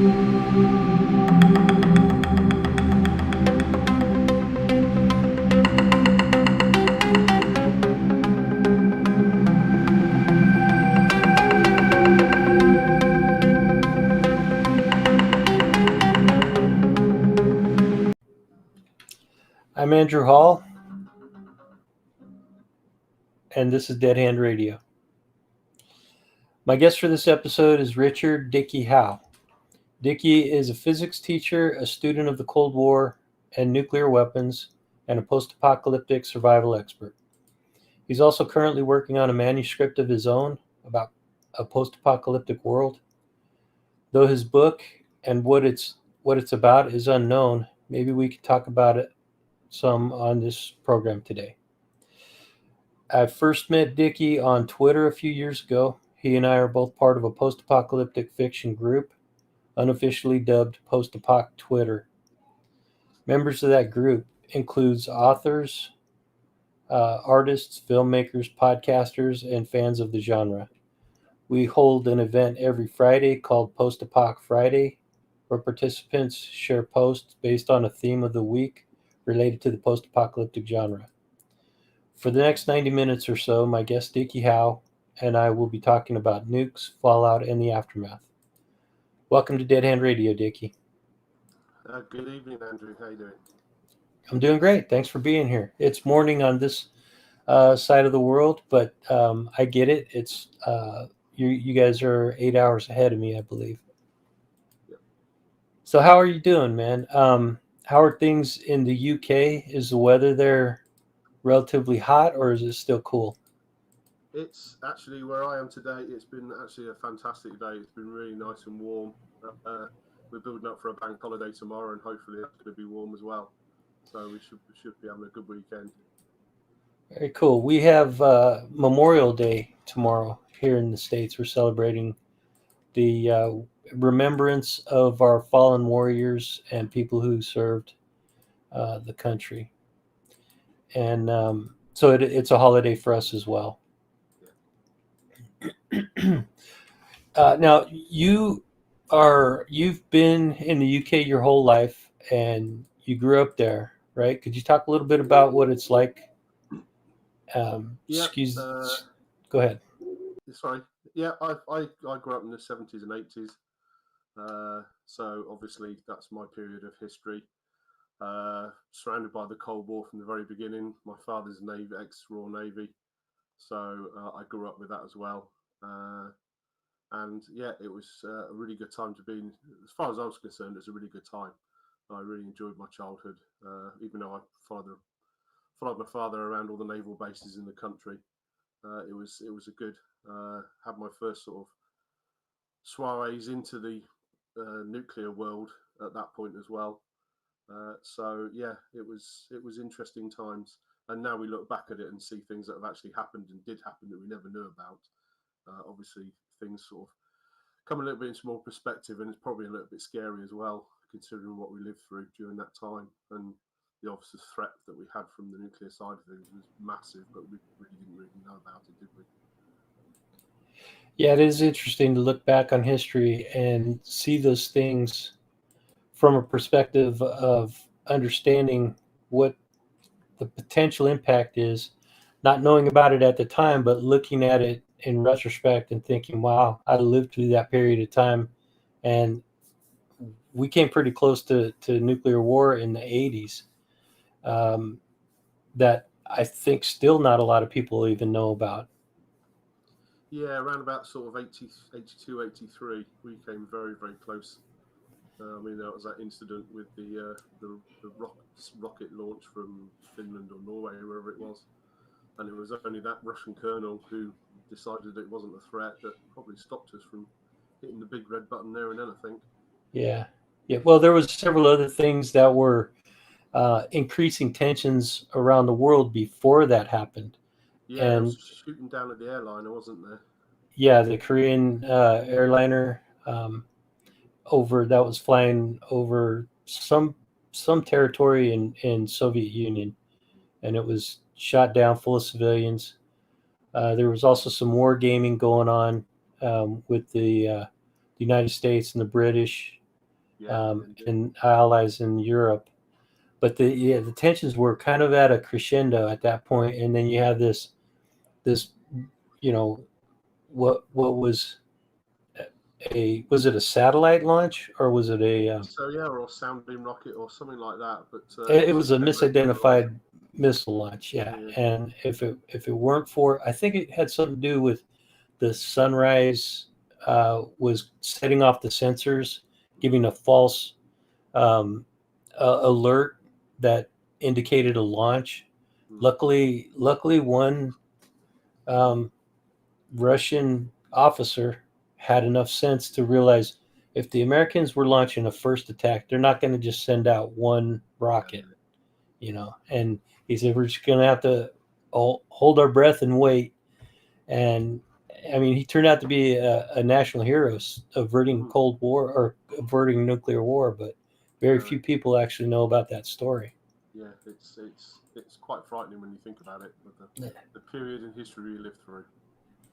I'm Andrew Hall, and this is Dead Hand Radio. My guest for this episode is Richard Dickie Howe. Dickie is a physics teacher, a student of the Cold War and nuclear weapons, and a post-apocalyptic survival expert. He's also currently working on a manuscript of his own about a post-apocalyptic world. Though his book and what it's about is unknown, maybe we could talk about it some on this program today. I first met Dickie on Twitter a few years ago. He and I are both part of a post-apocalyptic fiction group, unofficially dubbed Post-Apoc Twitter. Members of that group includes authors, artists, filmmakers, podcasters, and fans of the genre. We hold an event every Friday called PostApocFriday, where participants share posts based on a theme of the week related to the post-apocalyptic genre. For the next 90 minutes or so, my guest Dickie Howe and I will be talking about nukes, fallout, and the aftermath. Welcome to Dead Hand Radio, Dickie. Good evening, Andrew. How you doing? I'm doing great. Thanks for being here. It's morning on this side of the world, but I get it. It's you guys are 8 hours ahead of me, I believe. Yep. So how are you doing, man? How are things in the UK? Is the weather there relatively hot, or is it still cool? It's actually where I am today. It's been actually a fantastic day. It's been really nice and warm. We're building up for a bank holiday tomorrow, and hopefully it's going to be warm as well. So we should be having a good weekend. Very cool. We have Memorial Day tomorrow here in the States. We're celebrating the remembrance of our fallen warriors and people who served the country. And so it's a holiday for us as well. Now, you've been in the UK your whole life, and you grew up there, right? Could you talk a little bit about what it's like? Go ahead. Sorry. Yeah, I grew up in the 70s and 80s. So obviously that's my period of history. Surrounded by the Cold War from the very beginning. My father's Navy, ex-Royal Navy. So I grew up with that as well. And yeah, it was a really good time to be in. As far as I was concerned, it was a really good time. I really enjoyed my childhood, even though I followed my father around all the naval bases in the country. It was a good. Had my first sort of soirees into the nuclear world at that point as well. So yeah, it was interesting times. And now we look back at it and see things that have actually happened and did happen that we never knew about. Obviously, things sort of come a little bit into more perspective, and it's probably a little bit scary as well, considering what we lived through during that time. And the obvious threat that we had from the nuclear side of things was massive, but we really didn't know about it, did we? Yeah, it is interesting to look back on history and see those things from a perspective of understanding what the potential impact is, not knowing about it at the time, but looking at it in retrospect and thinking, wow, I lived through that period of time. And we came pretty close to nuclear war in the 80s that I think still not a lot of people even know about. Yeah, around about sort of 80, 82, 83, we came very, very close. I mean, there was that incident with the rocket launch from Finland or Norway, wherever it was. And it was only that Russian colonel who decided it wasn't a threat that probably stopped us from hitting the big red button there and then, I think. Yeah. Well, there was several other things that were increasing tensions around the world before that happened. Yeah, and, there was shooting down at the airliner, wasn't there? Yeah, the Korean airliner that was flying over some territory in Soviet Union, and it was shot down full of civilians. There was also some war gaming going on with the United States and the British and allies in Europe. But the tensions were kind of at a crescendo at that point, and then you have this what was was it a satellite launch, or was it a or sounding rocket or something like that. But it was a misidentified missile launch, yeah. And if it weren't for, I think it had something to do with the sunrise was setting off the sensors, giving a false alert that indicated a launch. Luckily, one Russian officer had enough sense to realize if the Americans were launching a first attack, they're not going to just send out one rocket, And he said, we're just going to have to hold our breath and wait. And I mean, he turned out to be a national hero, averting Cold War or averting nuclear war, but very few people actually know about that story. Yeah, it's quite frightening when you think about it, with the period in history we lived through.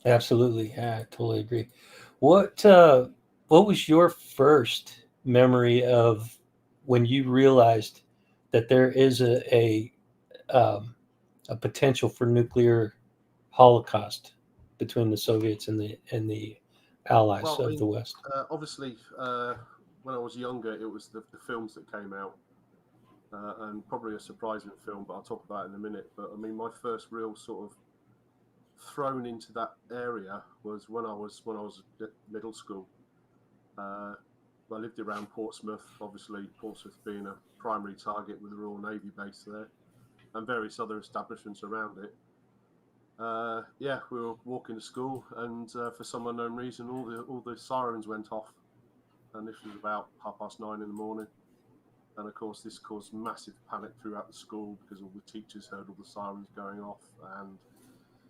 Absolutely, I totally agree. What was your first memory of when you realized that there is a potential for nuclear holocaust between the Soviets and the allies of the West? Obviously, when I was younger, it was the films that came out, and probably a surprising film, but I'll talk about it in a minute. But I mean, my first real sort of thrown into that area was when I was at middle school. I lived around Portsmouth, obviously Portsmouth being a primary target with the Royal Navy base there, and various other establishments around it. We were walking to school, and for some unknown reason, all the sirens went off, and this was about 9:30 in the morning. And of course, this caused massive panic throughout the school because all the teachers heard all the sirens going off, and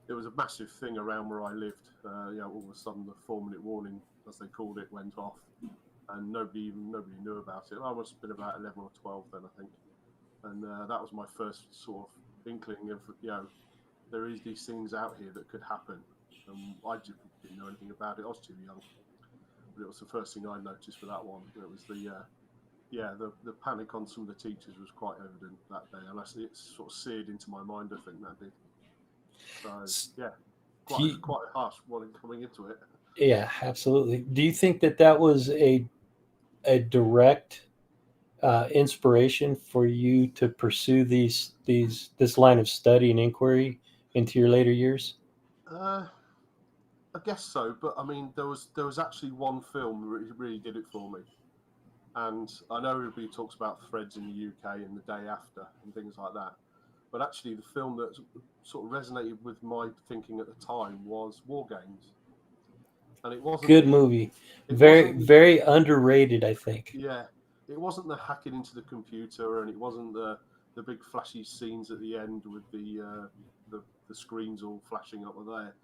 it was a massive thing around where I lived. All of a sudden, the 4-minute warning, as they called it, went off, and nobody knew about it. I must have been about 11 or 12 then, I think, and that was my first sort of inkling of there is these things out here that could happen. I didn't know anything about it. I was too young, but it was the first thing I noticed for that one. It was the panic on some of the teachers was quite evident that day, and it sort of seared into my mind. I think that did. So quite harsh one coming into it. Yeah, absolutely. Do you think that was a direct inspiration for you to pursue this line of study and inquiry into your later years? I guess so, but I mean, there was actually one film that really did it for me. And I know everybody talks about Threads in the UK and The Day After and things like that, but actually the film that sort of resonated with my thinking at the time was War Games. And it wasn't good movie, very underrated, I think. Yeah, it wasn't the hacking into the computer, and it wasn't the big flashy scenes at the end with the screens all flashing up there.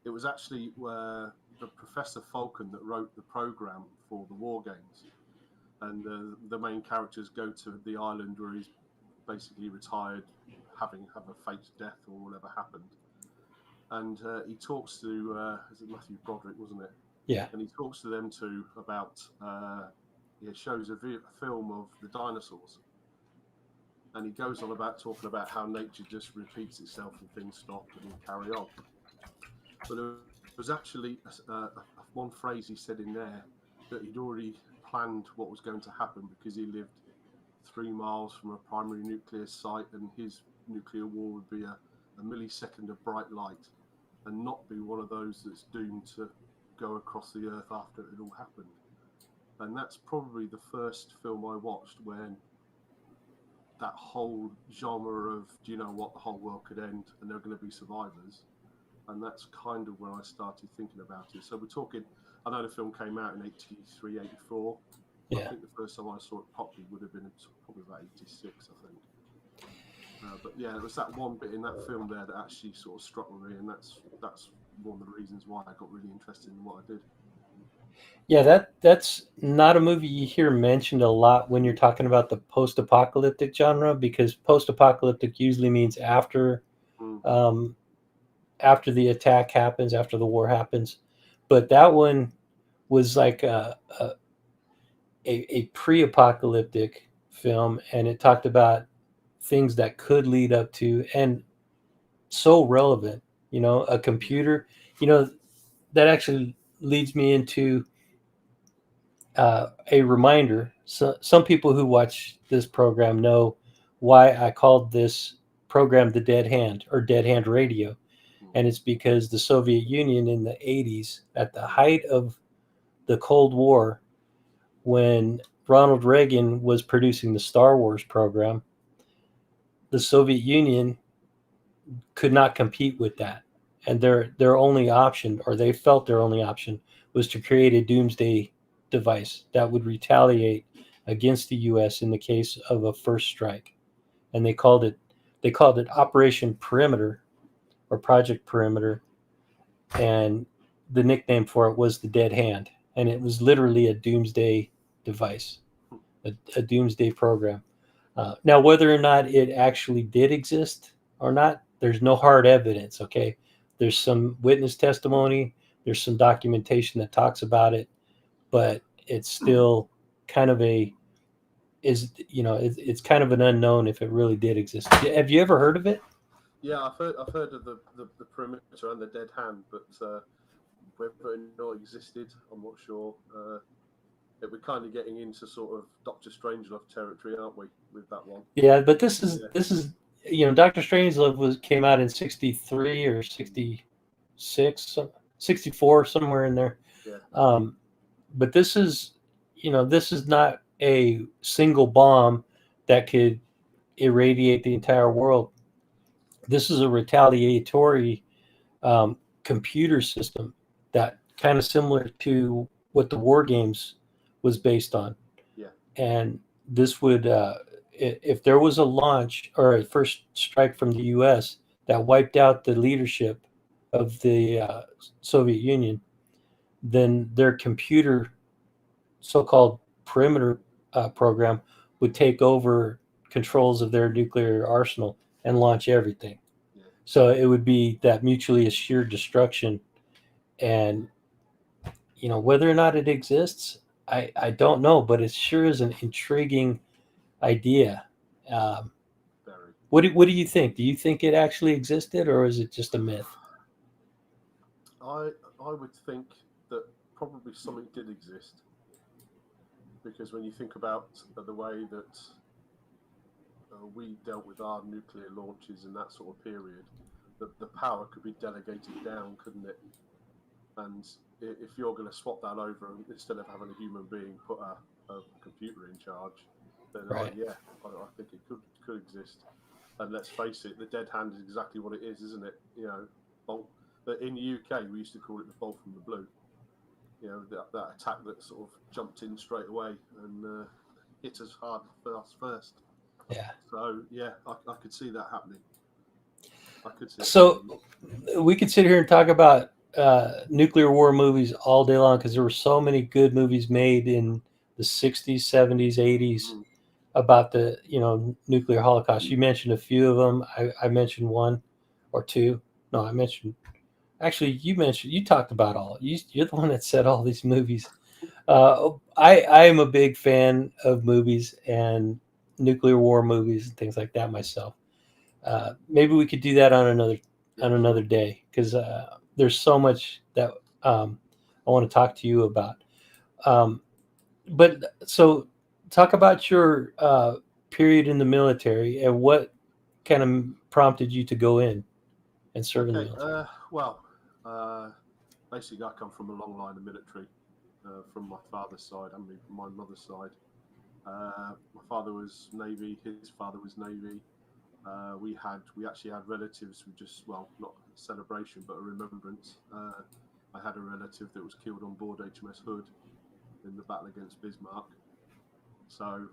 It was actually the Professor Falcon that wrote the program for the War Games. And the main characters go to the island where he's basically retired, have a fake death or whatever happened. And he talks to, is it Matthew Broderick, wasn't it? Yeah. And he talks to them too about, shows a film of the dinosaurs. And he goes on about talking about how nature just repeats itself and things stop and carry on. But there was actually one phrase he said in there that he'd already planned what was going to happen because he lived 3 miles from a primary nuclear site, and his nuclear war would be a millisecond of bright light and not be one of those that's doomed to go across the earth after it all happened. And that's probably the first film I watched when that whole genre of, do you know what, the whole world could end and there are going to be survivors. And that's kind of when I started thinking about it. So we're talking, I know the film came out in 83, 84. Yeah. I think the first time I saw it properly would have been probably about 86, I think. But yeah, there was that one bit in that film there that actually sort of struck with me, and that's one of the reasons why I got really interested in what I did. Yeah, that's not a movie you hear mentioned a lot when you're talking about the post-apocalyptic genre, because post-apocalyptic usually means after the attack happens, after the war happens. But that one was like a pre-apocalyptic film, and it talked about things that could lead up to, and so relevant, a computer, that actually leads me into a reminder. So some people who watch this program know why I called this program the Dead Hand, or Dead Hand Radio. And it's because the Soviet Union in the 80s, at the height of the Cold War, when Ronald Reagan was producing the Star Wars program, the Soviet Union could not compete with that. And their only option, or they felt their only option, was to create a doomsday device that would retaliate against the US in the case of a first strike. And they called it Operation Perimeter, or Project Perimeter, and the nickname for it was the Dead Hand. And it was literally a doomsday device, a doomsday program. Now, whether or not it actually did exist or not, there's no hard evidence. Okay, there's some witness testimony, there's some documentation that talks about it, but it's still kind of it's kind of an unknown if it really did exist. Have you ever heard of it? Yeah, I've heard of the perimeter and the dead hand, but whether or not it existed, I'm not sure. We're kind of getting into sort of Doctor Strangelove territory, aren't we, with that one? Yeah, but this is Yeah. this is Doctor Strangelove came out in '63 or '66, '64, somewhere in there. Yeah. But this is not a single bomb that could irradiate the entire world. This is a retaliatory computer system that kind of similar to what the War Games was based on. Yeah. And this would, if there was a launch or a first strike from the U.S. that wiped out the leadership of the Soviet Union, then their computer, so-called perimeter program, would take over controls of their nuclear arsenal and launch everything. Yeah. So it would be that mutually assured destruction. And whether or not it exists, I don't know, but it sure is an intriguing idea. Um, Very. what do you think? Do you think it actually existed, or is it just a myth? I would think that probably something did exist, because when you think about the way that we dealt with our nuclear launches in that sort of period, the power could be delegated down, couldn't it? And if you're going to swap that over, instead of having a human being put a computer in charge, then Right. I think it could exist. And let's face it, the dead hand is exactly what it is, isn't it? Bolt. But in the UK, we used to call it the bolt from the blue. That attack that sort of jumped in straight away and hit us hard first. Yeah. So yeah, I could see that happening. I could see. So we could sit here and talk about nuclear war movies all day long, because there were so many good movies made in the '60s, '70s, '80s about the nuclear holocaust. You mentioned a few of them. I mentioned one or two. No, I mentioned. Actually, you talked about all. You're the one that said all these movies. I am a big fan of movies and nuclear war movies and things like that myself. Maybe we could do that on another day, because there's so much that I want to talk to you about. But so, talk about your period in the military and what kind of prompted you to go in and serve in the military. Basically, I come from a long line of military from my father's side and from my mother's side. My father was Navy. His father was Navy. We actually had relatives who not a celebration but a remembrance. I had a relative that was killed on board HMS Hood in the battle against Bismarck. So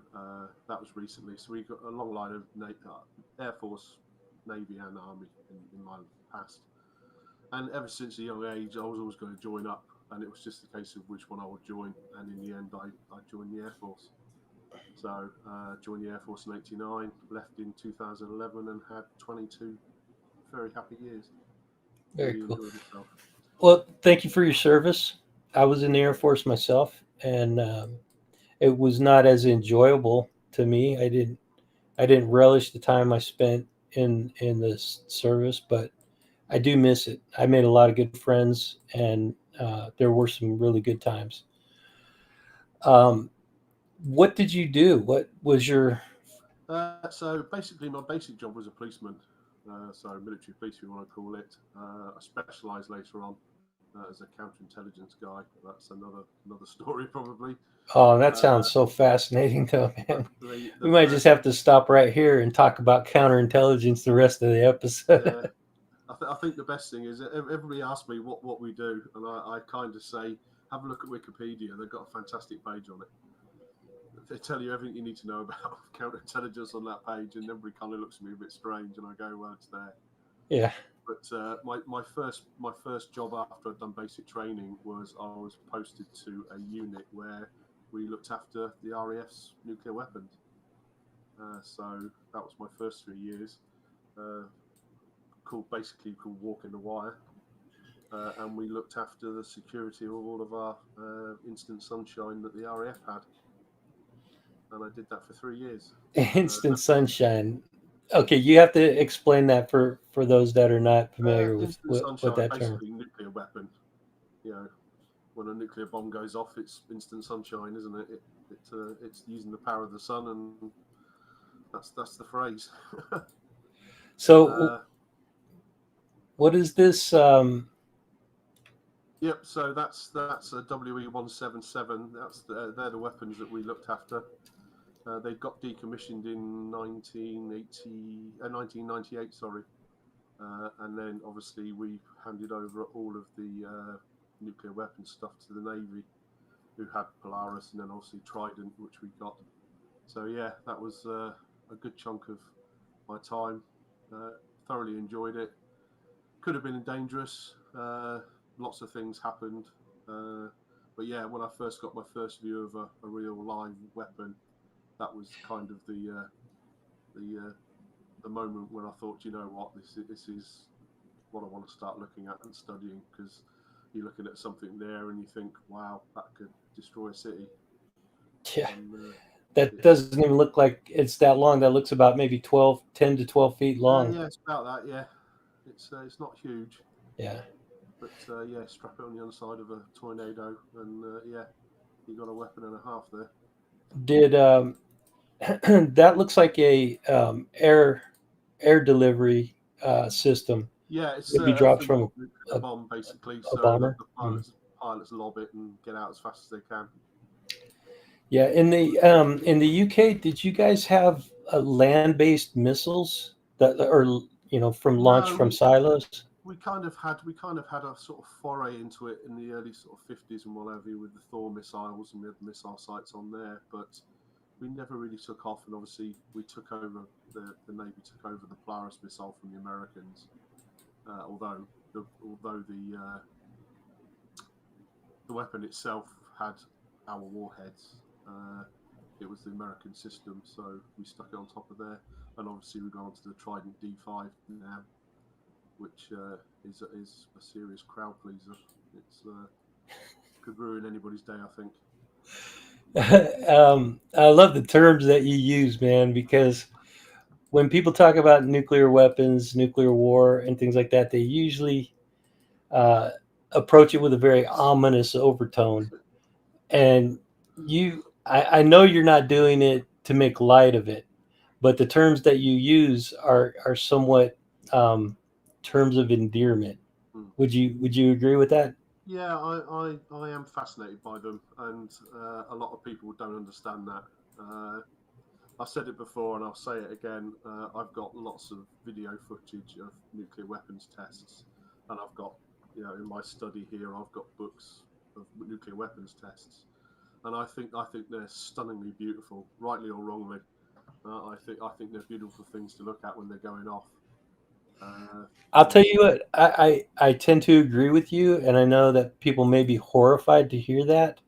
that was recently. So we got a long line of Air Force, Navy, and Army in my past. And ever since a young age, I was always going to join up, and it was just a case of which one I would join. And in the end, I joined the Air Force. So joined the Air Force in '89, left in 2011, and had 22 very happy years. Very Really cool. enjoyed myself. Well, thank you for your service. I was in the Air Force myself, and it was not as enjoyable to me. I didn't relish the time I spent in this service, but I do miss it. I made a lot of good friends, and there were some really good times. Um, what did you do? What was your? So basically, my basic job was a policeman. So military police, we want to call it. I specialised later on as a counterintelligence guy. That's another story probably. Oh, that Uh, sounds so fascinating, though, but man. the We might just first, have to stop right here and talk about counterintelligence the rest of the episode. yeah, I think the best thing is everybody asks me what we do, and I kind of say, have a look at Wikipedia. They've got a fantastic page on it. They tell you everything you need to know about counterintelligence on that page, and everybody kind of looks at me a bit strange, and I go, well, it's there. Yeah. But my first job after I'd done basic training was I was posted to a unit where we looked after the RAF's nuclear weapons. So that was my first 3 years. Basically called Walking the Wire, and we looked after the security of all of our instant sunshine that the RAF had, and I did that for 3 years. Instant sunshine. Okay, you have to explain that for those that are not familiar Instant with sunshine, that term. basically nuclear weapon. You know, when a nuclear bomb goes off, it's instant sunshine, isn't it? It's using the power of the sun, and that's the phrase. So, what is this? Yep. So that's a WE-177. They're the weapons that we looked after. They got decommissioned in 1998. Sorry. And then obviously we handed over all of the nuclear weapons stuff to the Navy, who had Polaris, and then obviously Trident, which we got. So yeah, that was a good chunk of my time. Thoroughly enjoyed it. Could have been dangerous. Lots of things happened. But yeah, when I first got my first view of a real live weapon, that was kind of the moment when I thought, you know what, this is what I want to start looking at and studying, because you're looking at something there and you think, wow, that could destroy a city. Yeah, And, that doesn't even look like it's that long. That looks about maybe 10 to 12 feet long. yeah, it's about that. Yeah, it's not huge. Yeah. But yeah, strap it on the underside of a tornado, and yeah, you got a weapon and a half there. Did that looks like a air delivery system? Yeah, it's Maybe a drops from thermal nuclear bomb basically. a So bomber. the pilots lob it and get out as fast as they can. Yeah, in the UK, did you guys have land-based missiles that, or from launch No, from silos? we kind of had a sort of foray into it in the early sort of 50s and whatever with the Thor missiles, and we had the missile sites on there, but we never really took off. And obviously we took over the Navy took over the Polaris missile from the Americans, although the weapon itself had our warheads. It was the American system, so we stuck it on top of there, and obviously we got onto the Trident D5 now, which is a serious crowd pleaser. It's could ruin anybody's day, I think. I love the terms that you use, man, because when people talk about nuclear weapons, nuclear war, and things like that, they usually uh, approach it with a very ominous overtone. And I know you're not doing it to make light of it, but the terms that you use are somewhat terms of endearment. Hmm. Would you agree with that? Yeah, I am fascinated by them, and a lot of people don't understand that. I've said it before, and I'll say it again. I've got lots of video footage of nuclear weapons tests, and I've got, in my study here, I've got books of nuclear weapons tests, and I think they're stunningly beautiful, rightly or wrongly. I think they're beautiful things to look at when they're going off. I'll tell you what, I tend to agree with you, and I know that people may be horrified to hear that,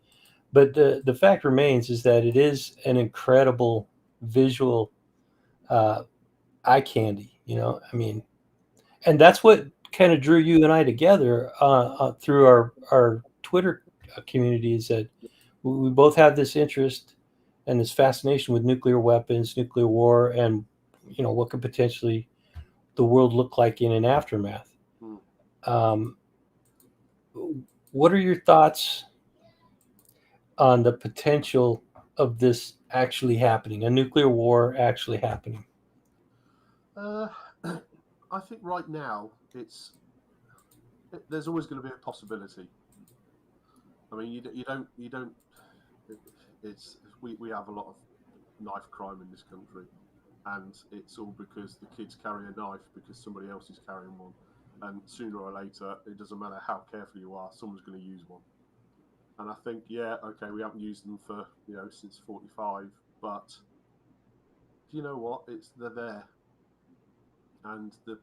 but the fact remains is that it is an incredible visual uh, eye candy. I mean, and that's what kind of drew you and I together through our Twitter community, is that we both have this interest and this fascination with nuclear weapons, nuclear war, and what could potentially the world look like in an aftermath. Mm. Um, what are your thoughts on the potential of this actually happening, a nuclear war actually happening? Uh, I think right now there's always going to be a possibility. I mean, you don't. It's we have a lot of knife crime in this country, and it's all because the kids carry a knife because somebody else is carrying one, and sooner or later, it doesn't matter how careful you are, someone's going to use one. And I think, yeah, okay, we haven't used them for since '45, but you know what? They're there, and the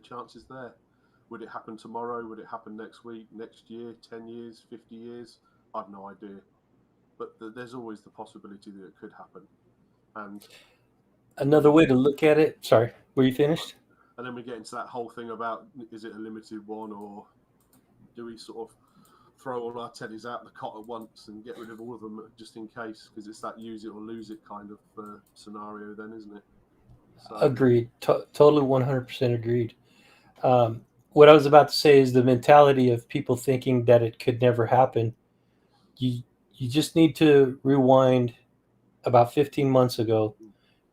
chance is there. Would it happen tomorrow? Would it happen next week, next year, 10 years, 50 years? I've no idea. But there's always the possibility that it could happen. And then Another we way get to look at it. Sorry, were you finished? and then we get into that whole thing about, is it a limited one, or do we sort of throw all our teddies out the cot at once and get rid of all of them just in case? Because it's that use it or lose it kind of scenario, then, isn't it? So Agreed. Totally 100% agreed. Um, what I was about to say is the mentality of people thinking that it could never happen. You you just need to rewind about 15 months ago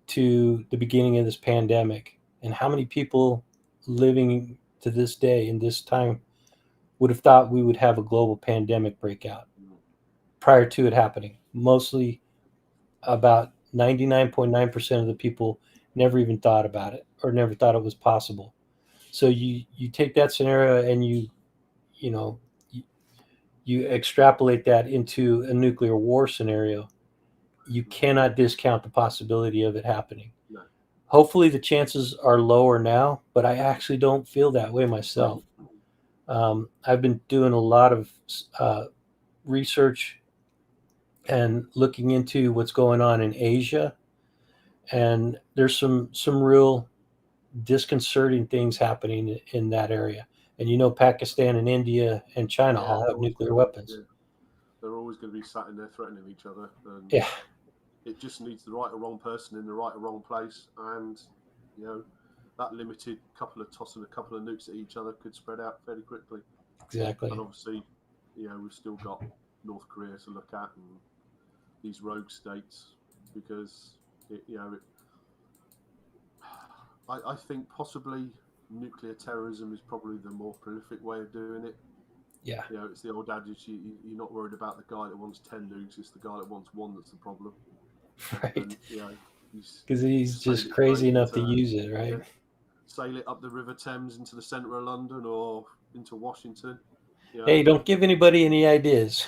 to the beginning of this pandemic, and how many people living to this day in this time would have thought we would have a global pandemic breakout prior to it happening. Mostly about 99.9% of the people never even thought about it or never thought it was possible. So you take that scenario and you know you, you extrapolate that into a nuclear war scenario. You cannot discount the possibility of it happening. no. Hopefully the chances are lower now, but I actually don't feel that way myself. I've been doing a lot of uh, research and looking into what's going on in Asia, and there's some real disconcerting things happening in that area. And Pakistan and India and China Yeah, all they're have always nuclear going to be. weapons. Yeah, they're always going to be sat in there threatening each other, and Yeah, it just needs the right or wrong person in the right or wrong place, and you know that limited couple of tossing a couple of nukes at each other could spread out fairly quickly. And exactly. obviously, we've still got North Korea to look at and these rogue states because it, you know it, I think possibly nuclear terrorism is probably the more prolific way of doing it. Yeah, It's the old adage: you're not worried about the guy that wants 10 nukes; it's the guy that wants one that's the problem. right. And you Because he's sail just it straight crazy enough to into use it, right? yeah, sail it up the River Thames into the centre of London or into Washington. You know, Hey, don't give anybody any ideas,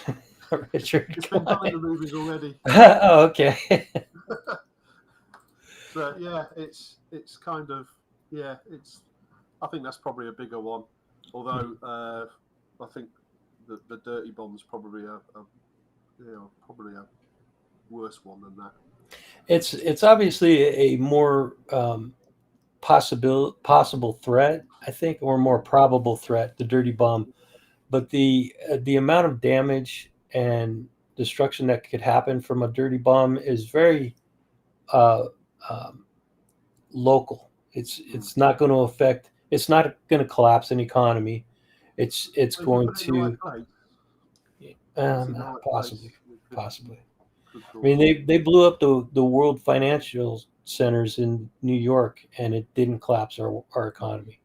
Richard. it's Come been done in on. the movies already. Oh, okay. But yeah, it's kind of it's. I think that's probably a bigger one. Although I think the dirty bomb's probably probably a worse one than that. It's obviously a more possible threat, I think, or more probable threat, the dirty bomb. But the amount of damage and destruction that could happen from a dirty bomb is very uh, um, local. Mm. It's not going to affect. It's not going to collapse an economy. It's But if you going put it in the right to place, it's in the right possibly place. It possibly. could I cause mean, some. they blew up the world financial centers in New York, and it didn't collapse our economy.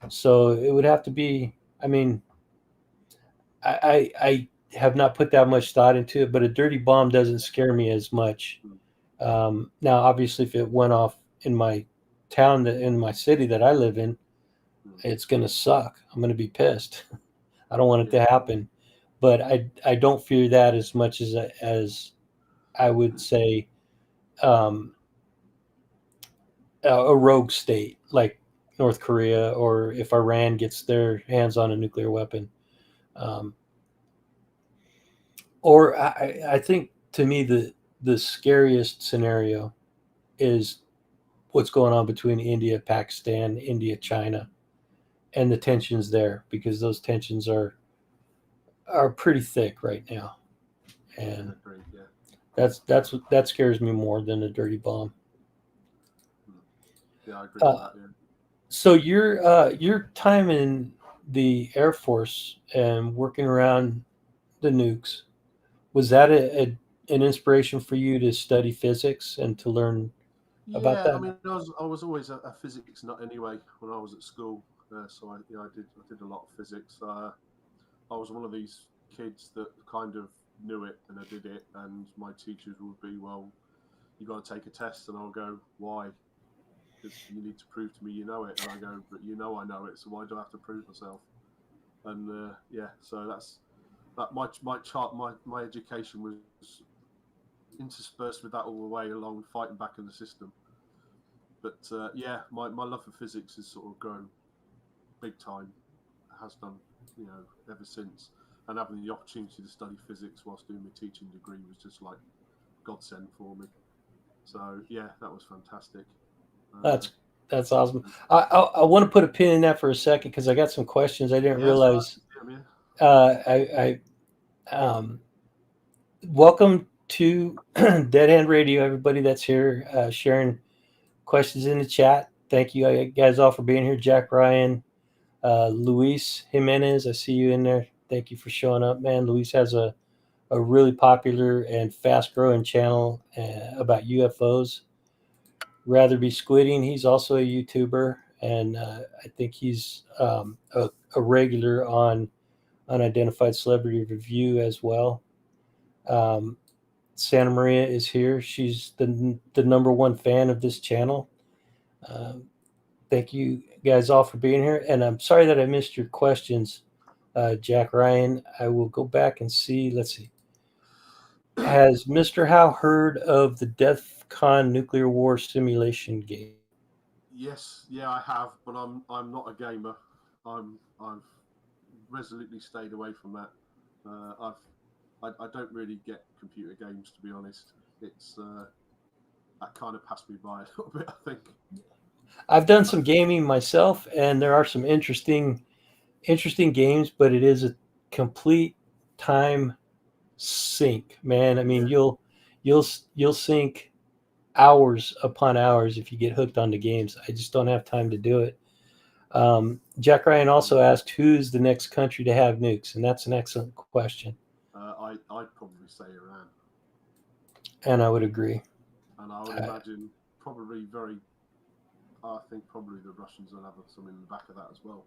So it would have to be. I mean, I have not put that much thought into it, but a dirty bomb doesn't scare me as much. Mm. Now, obviously, if it went off in my town, in my city that I live in, Mm. it's going to suck. I'm going to be pissed. I don't want it Yeah. to happen, but I don't fear that as much as I would say um, a rogue state like North Korea, or if Iran gets their hands on a nuclear weapon. Um, or I think to me the scariest scenario is what's going on between India, Pakistan, India, China, and the tensions there, because those tensions are pretty thick right now. Yeah, And agreed. Yeah. That scares me more than a dirty bomb. Yeah, I agree with Uh, that. Yeah. so your time in the Air Force and working around the nukes, was that an inspiration for you to study physics and to learn about Yeah, I that? mean, I was always a physics nut anyway when I was at school. So I did a lot of physics. I was one of these kids that kind of knew it and I did it, and my teachers would be, well, you got to take a test, and I'll go, why? Because you need to prove to me you know it, and I go, but you know I know it, so why do I have to prove myself? And yeah, so that's that. My education was interspersed with that all the way along, fighting back in the system. But yeah, my love for physics has sort of grown big time. It has done, ever since. And having the opportunity to study physics whilst doing my teaching degree was just like godsend for me. So yeah, that was fantastic. Uh, That's that's awesome. I want to put a pin in that for a second because I got some questions I didn't yes, right. realize. Yeah, yeah. I welcome to Dead Hand Radio, everybody that's here sharing questions in the chat. Thank you guys all for being here. Jack Ryan, Luis Jimenez, I see you in there. Thank you for showing up, man. Luis has a really popular and fast growing channel about UFOs. Rather Be Squidding, he's also a YouTuber, and I think he's a regular on Unidentified Celebrity Review as well. Um, Santa Maria is here. She's the number one fan of this channel. Um, Thank you guys all for being here. And I'm sorry that I missed your questions, Jack Ryan. I will go back and see. Let's see. Has Mr. Howe heard of the DEF CON nuclear war simulation game? Yes, yeah, I have, but I'm not a gamer. I've resolutely stayed away from that. I don't really get computer games, to be honest. It's that kind of passed me by a little bit, I think. I've done some gaming myself, and there are some interesting games, but it is a complete time sink, man. I mean, Yeah, you'll you'll sink hours upon hours if you get hooked on the games. I just don't have time to do it. Jack Ryan also asked, "Who's the next country to have nukes?" And that's an excellent question, I'd probably say Iran, and I would agree. and I would imagine probably very. I think probably the Russians will have some in the back of that as well.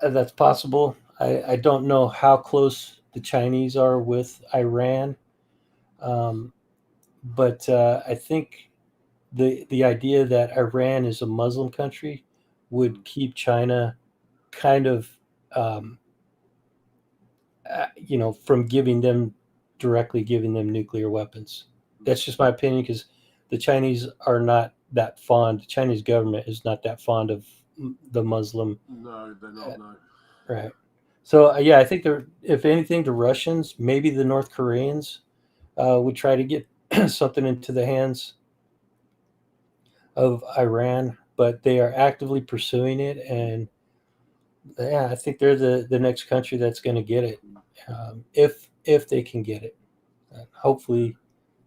That's possible. I don't know how close the Chinese are with Iran, um, but I think the idea that Iran is a Muslim country would Mm. keep China kind of um, from giving them nuclear weapons. Mm. That's just my opinion because the Chinese are not that fond. The Chinese government is not that fond of the Muslim, No, they're not. No. right? So yeah, I think if anything, the Russians, maybe the North Koreans, would try to get something into the hands of Iran, but they are actively pursuing it, and yeah, I think they're the next country that's going to get it, Mm. if they can get it. Hopefully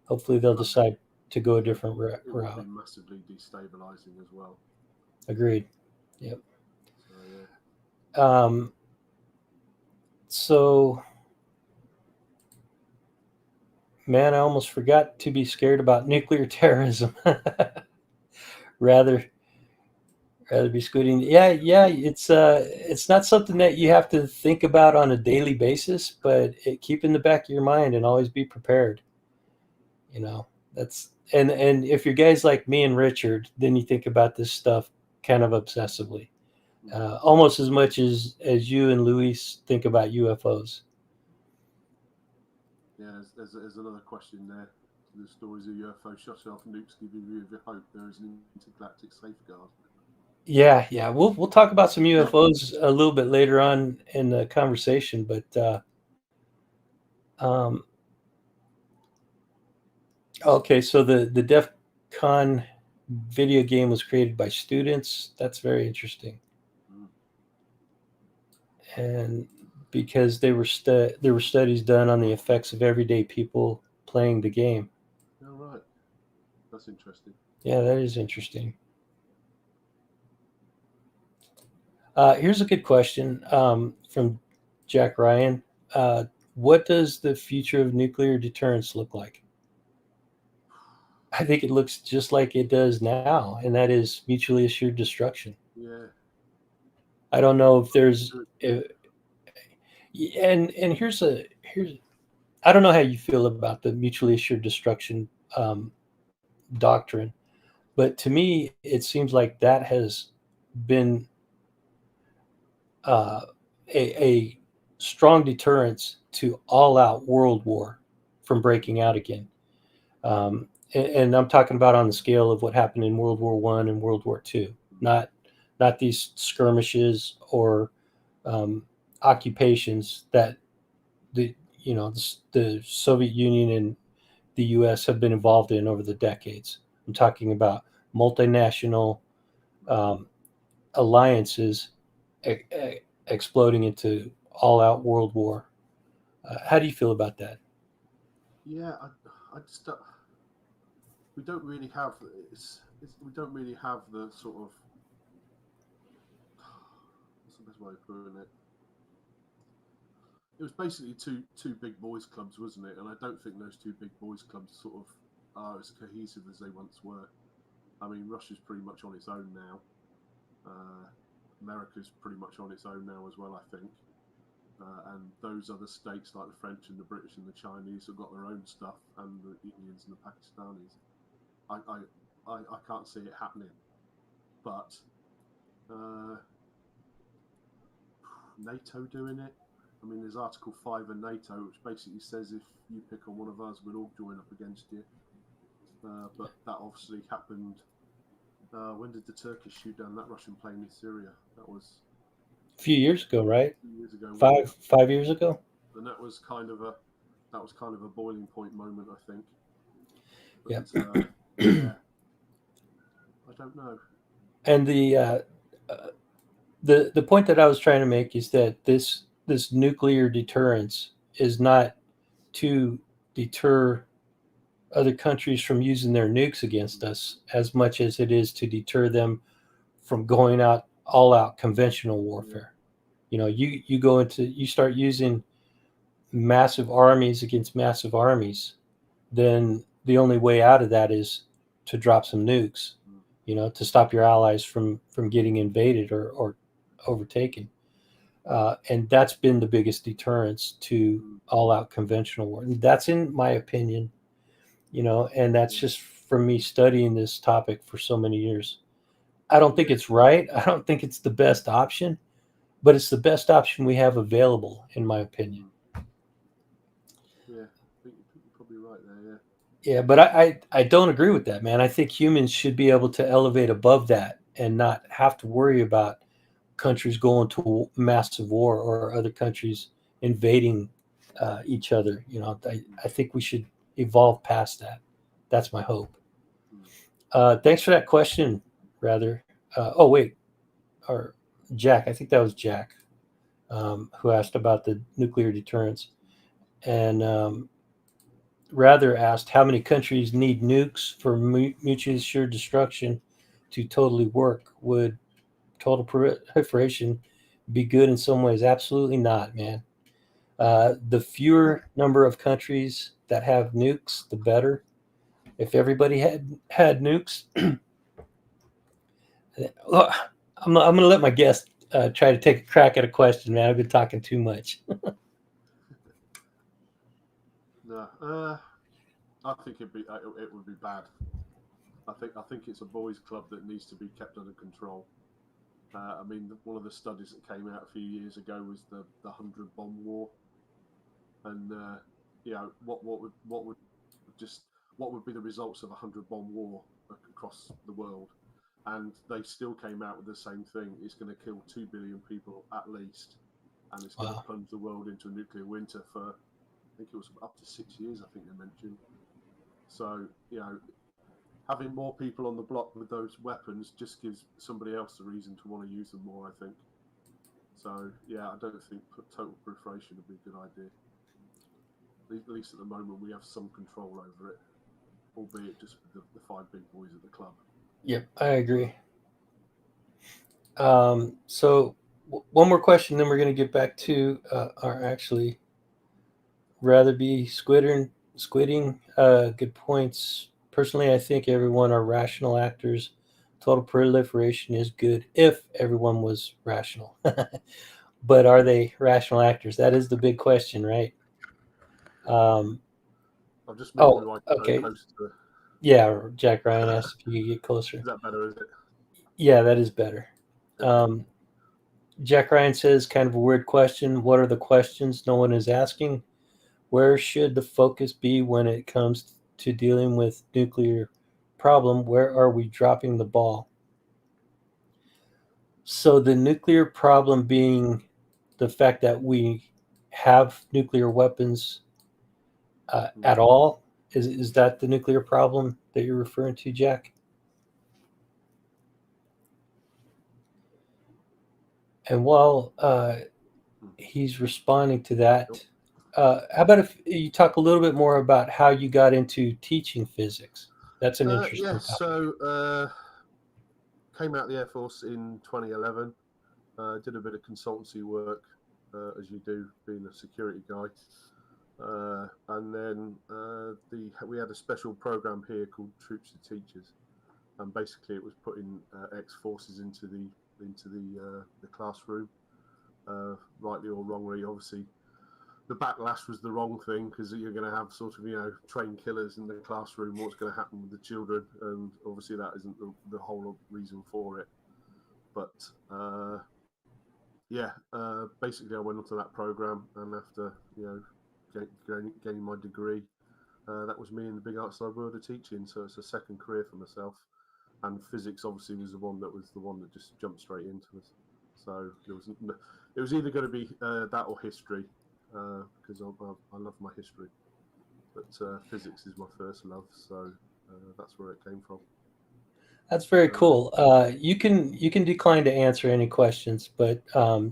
they'll And decide to go a different it would be route. massively destabilizing as well. Agreed. Yep. So yeah. Um, so, man, I almost forgot to be scared about nuclear terrorism. rather, rather be scooting. Yeah, yeah. It's not something that you have to think about on a daily basis, but keep in the back of your mind and always be prepared. You know, that's and if you're guys like me and Richard, then you think about this stuff kind of obsessively. Mm. Almost as much as you and Luis think about UFOs. Yeah, there's another question there. The stories of UFO shot off nukes give you the hope there is an intergalactic safeguard. Yeah, yeah. We'll talk about some UFOs a little bit later on in the conversation, but um, okay. So the DEF CON video game was created by students. That's very interesting. Mm. And because there were studies done on the effects of everyday people playing the game. All right, that's interesting. Yeah, that is interesting. Here's a good question from Jack Ryan. What does the future of nuclear deterrence look like? I think it looks just like it does now, and that is mutually assured destruction. Yeah. I don't know if there's, if, and here's I don't know how you feel about the mutually assured destruction doctrine, but to me, it seems like that has been uh, a strong deterrence to all-out world war from breaking out again. And I'm talking about on the scale of what happened in World War One and World War Two, not these skirmishes or um, occupations that the the Soviet Union and the U.S. have been involved in over the decades. I'm talking about multinational um, alliances e- e- exploding into all-out world war. How do you feel about that? Yeah, I just don't, we don't really have we don't really have the sort of what's the best way of putting it? It was basically two big boys clubs, wasn't it? And I don't think those two big boys clubs sort of are as cohesive as they once were. I mean, Russia's pretty much on its own now. Uh, America's pretty much on its own now as well, I think. And those other states like the French and the British and the Chinese have got their own stuff, and the Indians and the Pakistanis. I can't see it happening. But uh, NATO doing it. I mean, there's Article 5 of NATO, which basically says if you pick on one of us, we'll all join up against you. But that obviously happened. When did the Turkish shoot down that Russian plane in Syria? That was A few years ago, right? 2 years ago, wasn't it? 5 years ago. And that was kind of a boiling point moment, I think. Yeah. But yeah, I don't know. And uh, the point that I was trying to make is that this nuclear deterrence is not to deter other countries from using their nukes against us as much as it is to deter them from going out all out conventional Yeah, warfare. You start using massive armies against massive armies, then the only way out of that is to drop some nukes, mm, to stop your allies from getting invaded or overtaken. And that's been the biggest deterrence to mm, all out conventional war. And that's in my opinion, and that's yeah, just from me studying this topic for so many years. I don't think yeah, it's right. I don't think it's the best option, but it's the best option we have available, in my opinion. mm, yeah. I think you're probably right there. Yeah, but I don't agree with that, man. I think humans should be able to elevate above that and not have to worry about countries going to massive war or other countries invading each other. Mm, I think we should evolve past that. That's my hope. mm, Thanks for that question, rather. Oh, wait, or Jack. I think that was Jack who asked about the nuclear deterrence. And rather asked how many countries need nukes for mutually assured destruction to totally work. Would total proliferation be good in some ways? Absolutely not, man. The fewer number of countries that have nukes, the better. If everybody had nukes, look, I'm going to let my guest try to take a crack at a question, man. I've been talking too much. no, I think it would be bad. I think it's a boys' club that needs to be kept under control. I mean, one of the studies that came out a few years ago was the 100 bomb war, and just what would be the results of a 100 bomb war across the world, and they still came out with the same thing. It's going to kill 2 billion people at least, and it's going to Wow. plunge the world into a nuclear winter for I think it was up to 6 years. I think they mentioned. So having more people on the block with those weapons just gives somebody else the reason to want to use them more, I think. So yeah, I don't think total proliferation would be a good idea. At least at the moment, we have some control over it, albeit just with the five big boys at the club. Yep, I agree. So one more question, then we're going to get back to our actually rather be squidding. Good points. Personally, I think everyone are rational actors. Total proliferation is good if everyone was rational. But are they rational actors? That is the big question, right? Um, I've just moved oh, my mic okay. closer to. Yeah, Jack Ryan asked if you could get closer. Is that better? Is it? Yeah, that is better. Um, Jack Ryan says, kind of a weird question. What are the questions no one is asking? Where should the focus be when it comes to dealing with nuclear problem? Where are we dropping the ball? So the nuclear problem being the fact that we have nuclear weapons at all. Is that the nuclear problem that you're referring to, Jack? And while he's responding to that, how about if you talk a little bit more about how you got into teaching physics? That's an interesting Yeah. topic. So came out of the Air Force in 2011. Did a bit of consultancy work, as you do, being a security guy. And then we had a special program here called Troops to Teachers, and basically it was putting ex-forces into the classroom, rightly or wrongly. Obviously, the backlash was the wrong thing, because you're going to have sort of trained killers in the classroom. What's going to happen with the children? And obviously that isn't the whole reason for it. But basically I went onto that program, and after gaining my degree, that was me in the big outside world of teaching. So it's a second career for myself, and physics obviously was the one that just jumped straight into us. So it was either going to be that or history, because I love my history, but physics is my first love. So that's where it came from. That's very cool. You can decline to answer any questions, but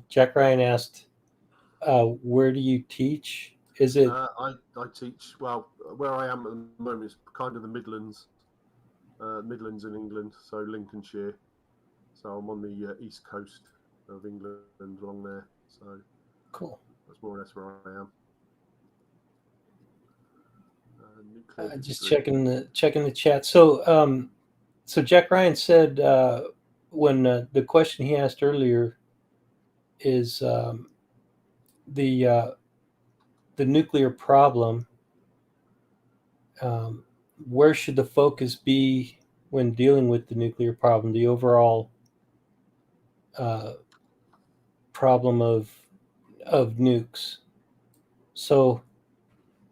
Jack Ryan asked, "Where do you teach? Is it I teach, well, where I am at the moment is kind of the Midlands in England, so Lincolnshire. So I'm on the east coast of England along there. So cool?" that's more or less where I am. Nuclear Just history. checking the chat. So Jack Ryan said when the question he asked earlier is the uh, the nuclear problem. Um, where should the focus be when dealing with the nuclear problem? The overall uh, problem of nukes. So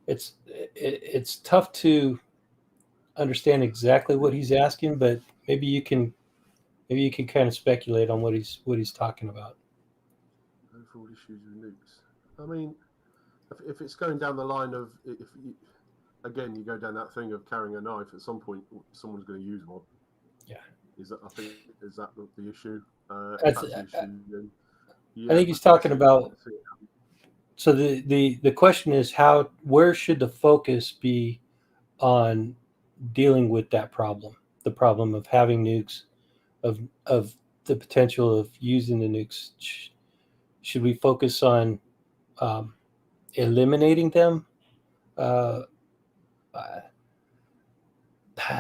it's tough to understand exactly what he's asking, but maybe you can kind of speculate on what he's talking about. Overall issues with nukes. I mean, if it's going down the line of, if you, again, you go down that thing of carrying a knife, at some point someone's going to use one. Yeah, Is that the issue? If that's. that's the issue, then I yeah, think he's I can talking see about. it. So the question is where should the focus be on dealing with that problem, the problem of having nukes, of the potential of using the nukes. Should we focus on um, eliminating them? Uh, uh,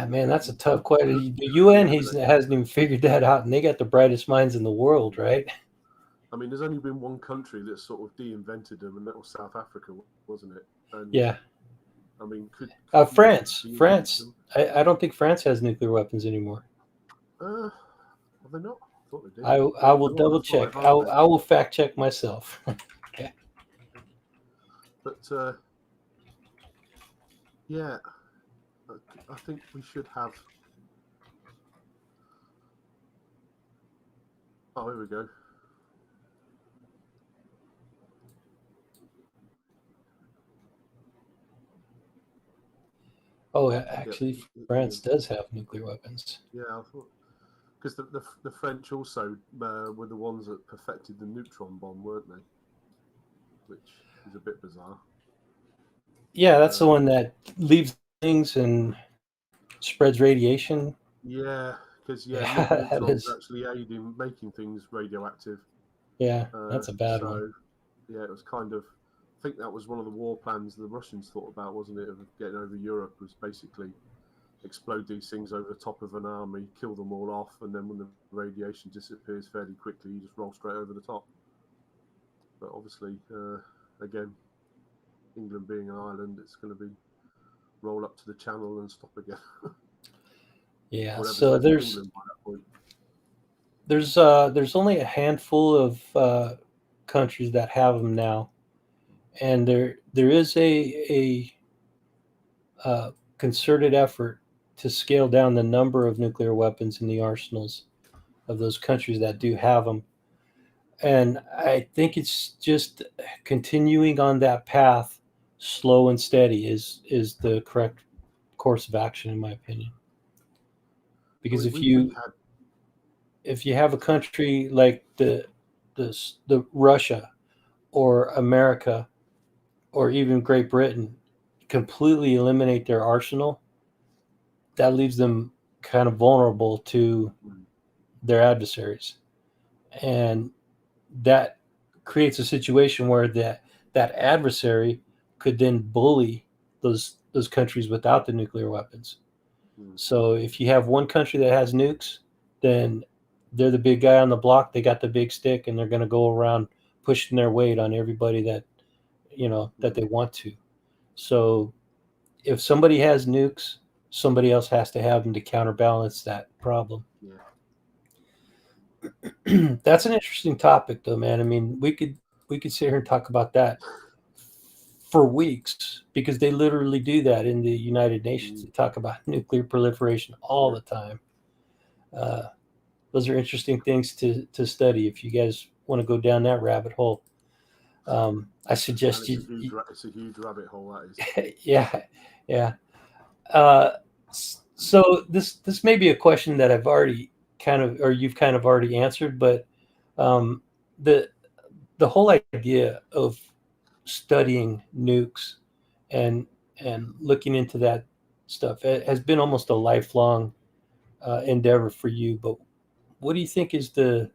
Man, that's a tough question. The UN hasn't even figured that out, and they got the brightest minds in the world, right? I mean, there's only been one country that sort of de-invented them, and that was South Africa, wasn't it? And Yeah. I mean, could you France. de-invent France. them? I don't think France has nuclear weapons anymore. Are they not? I thought they did. I will They were double before I check. was I, born. I will fact check myself. Okay. But yeah, I think we should have. Oh, here we go. Oh, Yeah, actually, yeah, France does have nuclear weapons. yeah. I thought, because the French also were the ones that perfected the neutron bomb, weren't they? Which is a bit bizarre. Yeah, that's the one that leaves things and spreads radiation. Yeah, because Yeah, that neutrons is. actually aid in making things radioactive. Yeah, that's a bad one. So yeah, it was kind of. I think that was one of the war plans the Russians thought about, wasn't it? Of getting over Europe, was basically explode these things over the top of an army, kill them all off, and then when the radiation disappears fairly quickly, you just roll straight over the top. But obviously, again, England being an island, it's going to be roll up to the channel and stop again. Yeah, Whatever's so left of England by that point. there's only a handful of countries that have them now, and there is a concerted effort to scale down the number of nuclear weapons in the arsenals of those countries that do have them. And I think it's just continuing on that path, slow and steady, is the correct course of action, in my opinion. Because We had if you have a country like the Russia or America or even Great Britain completely eliminate their arsenal, that leaves them kind of vulnerable to their adversaries, and that creates a situation where that adversary could then bully those countries without the nuclear weapons. So if you have one country that has nukes, then they're the big guy on the block. They got the big stick, and they're going to go around pushing their weight on everybody that that they want to. So if somebody has nukes, somebody else has to have them to counterbalance that problem. yeah. That's an interesting topic, though, man. I mean, we could sit here and talk about that for weeks because they literally do that in the United Nations. They talk about nuclear proliferation all Yeah. the time. Uh, those are interesting things to study. If you guys want to go down that rabbit hole, I And suggest it's you. it's a huge rabbit hole, that is. Yeah, yeah. Uh, so this may be a question that I've already kind of, or you've kind of already answered, but um, the the whole idea of studying nukes and looking into that stuff has been almost a lifelong endeavor for you. But what do you think is the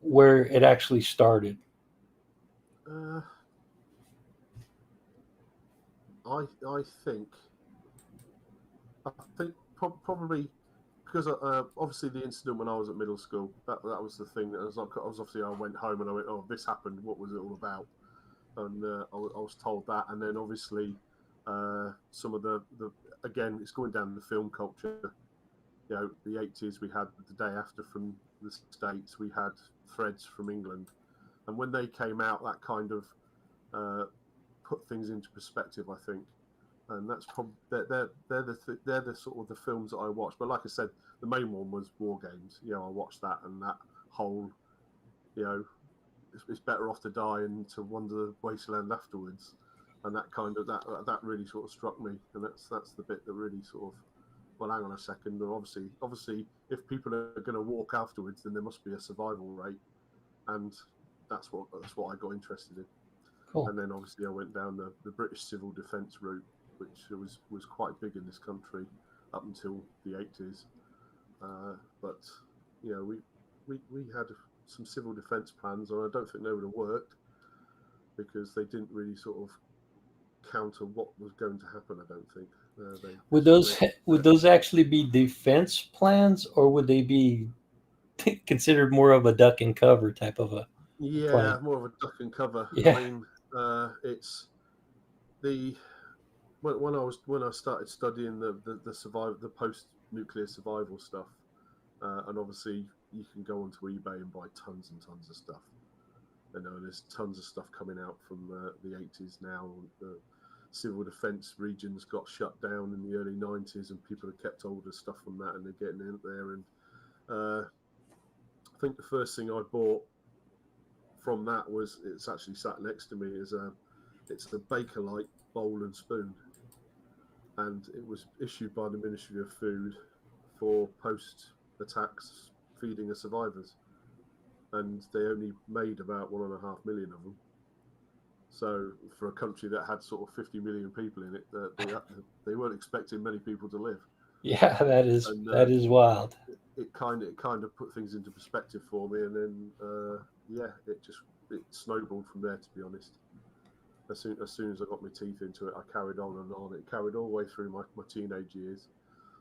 where it actually started? Uh, I think probably because obviously the incident when I was at middle school, that was the thing that was like, I was obviously, I went home and I went, oh, this happened, what was it all about? And I was told that, and then obviously some of the again, it's going down the film culture. You know, the 80s, we had The Day After from the States, we had Threads from England, and when they came out, that kind of put things into perspective, I think. And that's probably they're the sort of the films that I watched. But like I said, the main one was War Games. You know, I watched that, and that whole, you know, it's better off to die and to wander the wasteland afterwards, and that kind of that really sort of struck me. And that's the bit that really sort of, well, hang on a second. Obviously, if people are going to walk afterwards, then there must be a survival rate, and that's what I got interested in. Cool. And then obviously I went down the British civil defence route, which was quite big in this country up until the 80s. But you know, we had some civil defence plans, and I don't think they would have worked because they didn't really sort of counter what was going to happen. I don't think Would those actually be defense plans, or would they be considered more of a duck and cover type of a yeah, plan? more of a duck and cover. I Yeah. mean, it's the when I started studying the post nuclear survival stuff, and obviously you can go onto eBay and buy tons and tons of stuff. You know, and there's tons of stuff coming out from the 80s now. The civil defence regions got shut down in the early 90s, and people have kept hold of stuff from that, and they're getting in there. And I think the first thing I bought from that was, it's actually sat next to me, it's the Bakelite bowl and spoon, and it was issued by the Ministry of Food for post attacks feeding the survivors, and they only made about 1.5 million of them. So for a country that had sort of 50 million people in it, they weren't expecting many people to live. Yeah, that is wild. It kind of put things into perspective for me, and then it snowballed from there. To be honest, as soon as I got my teeth into it, I carried on and on. It carried all the way through my teenage years,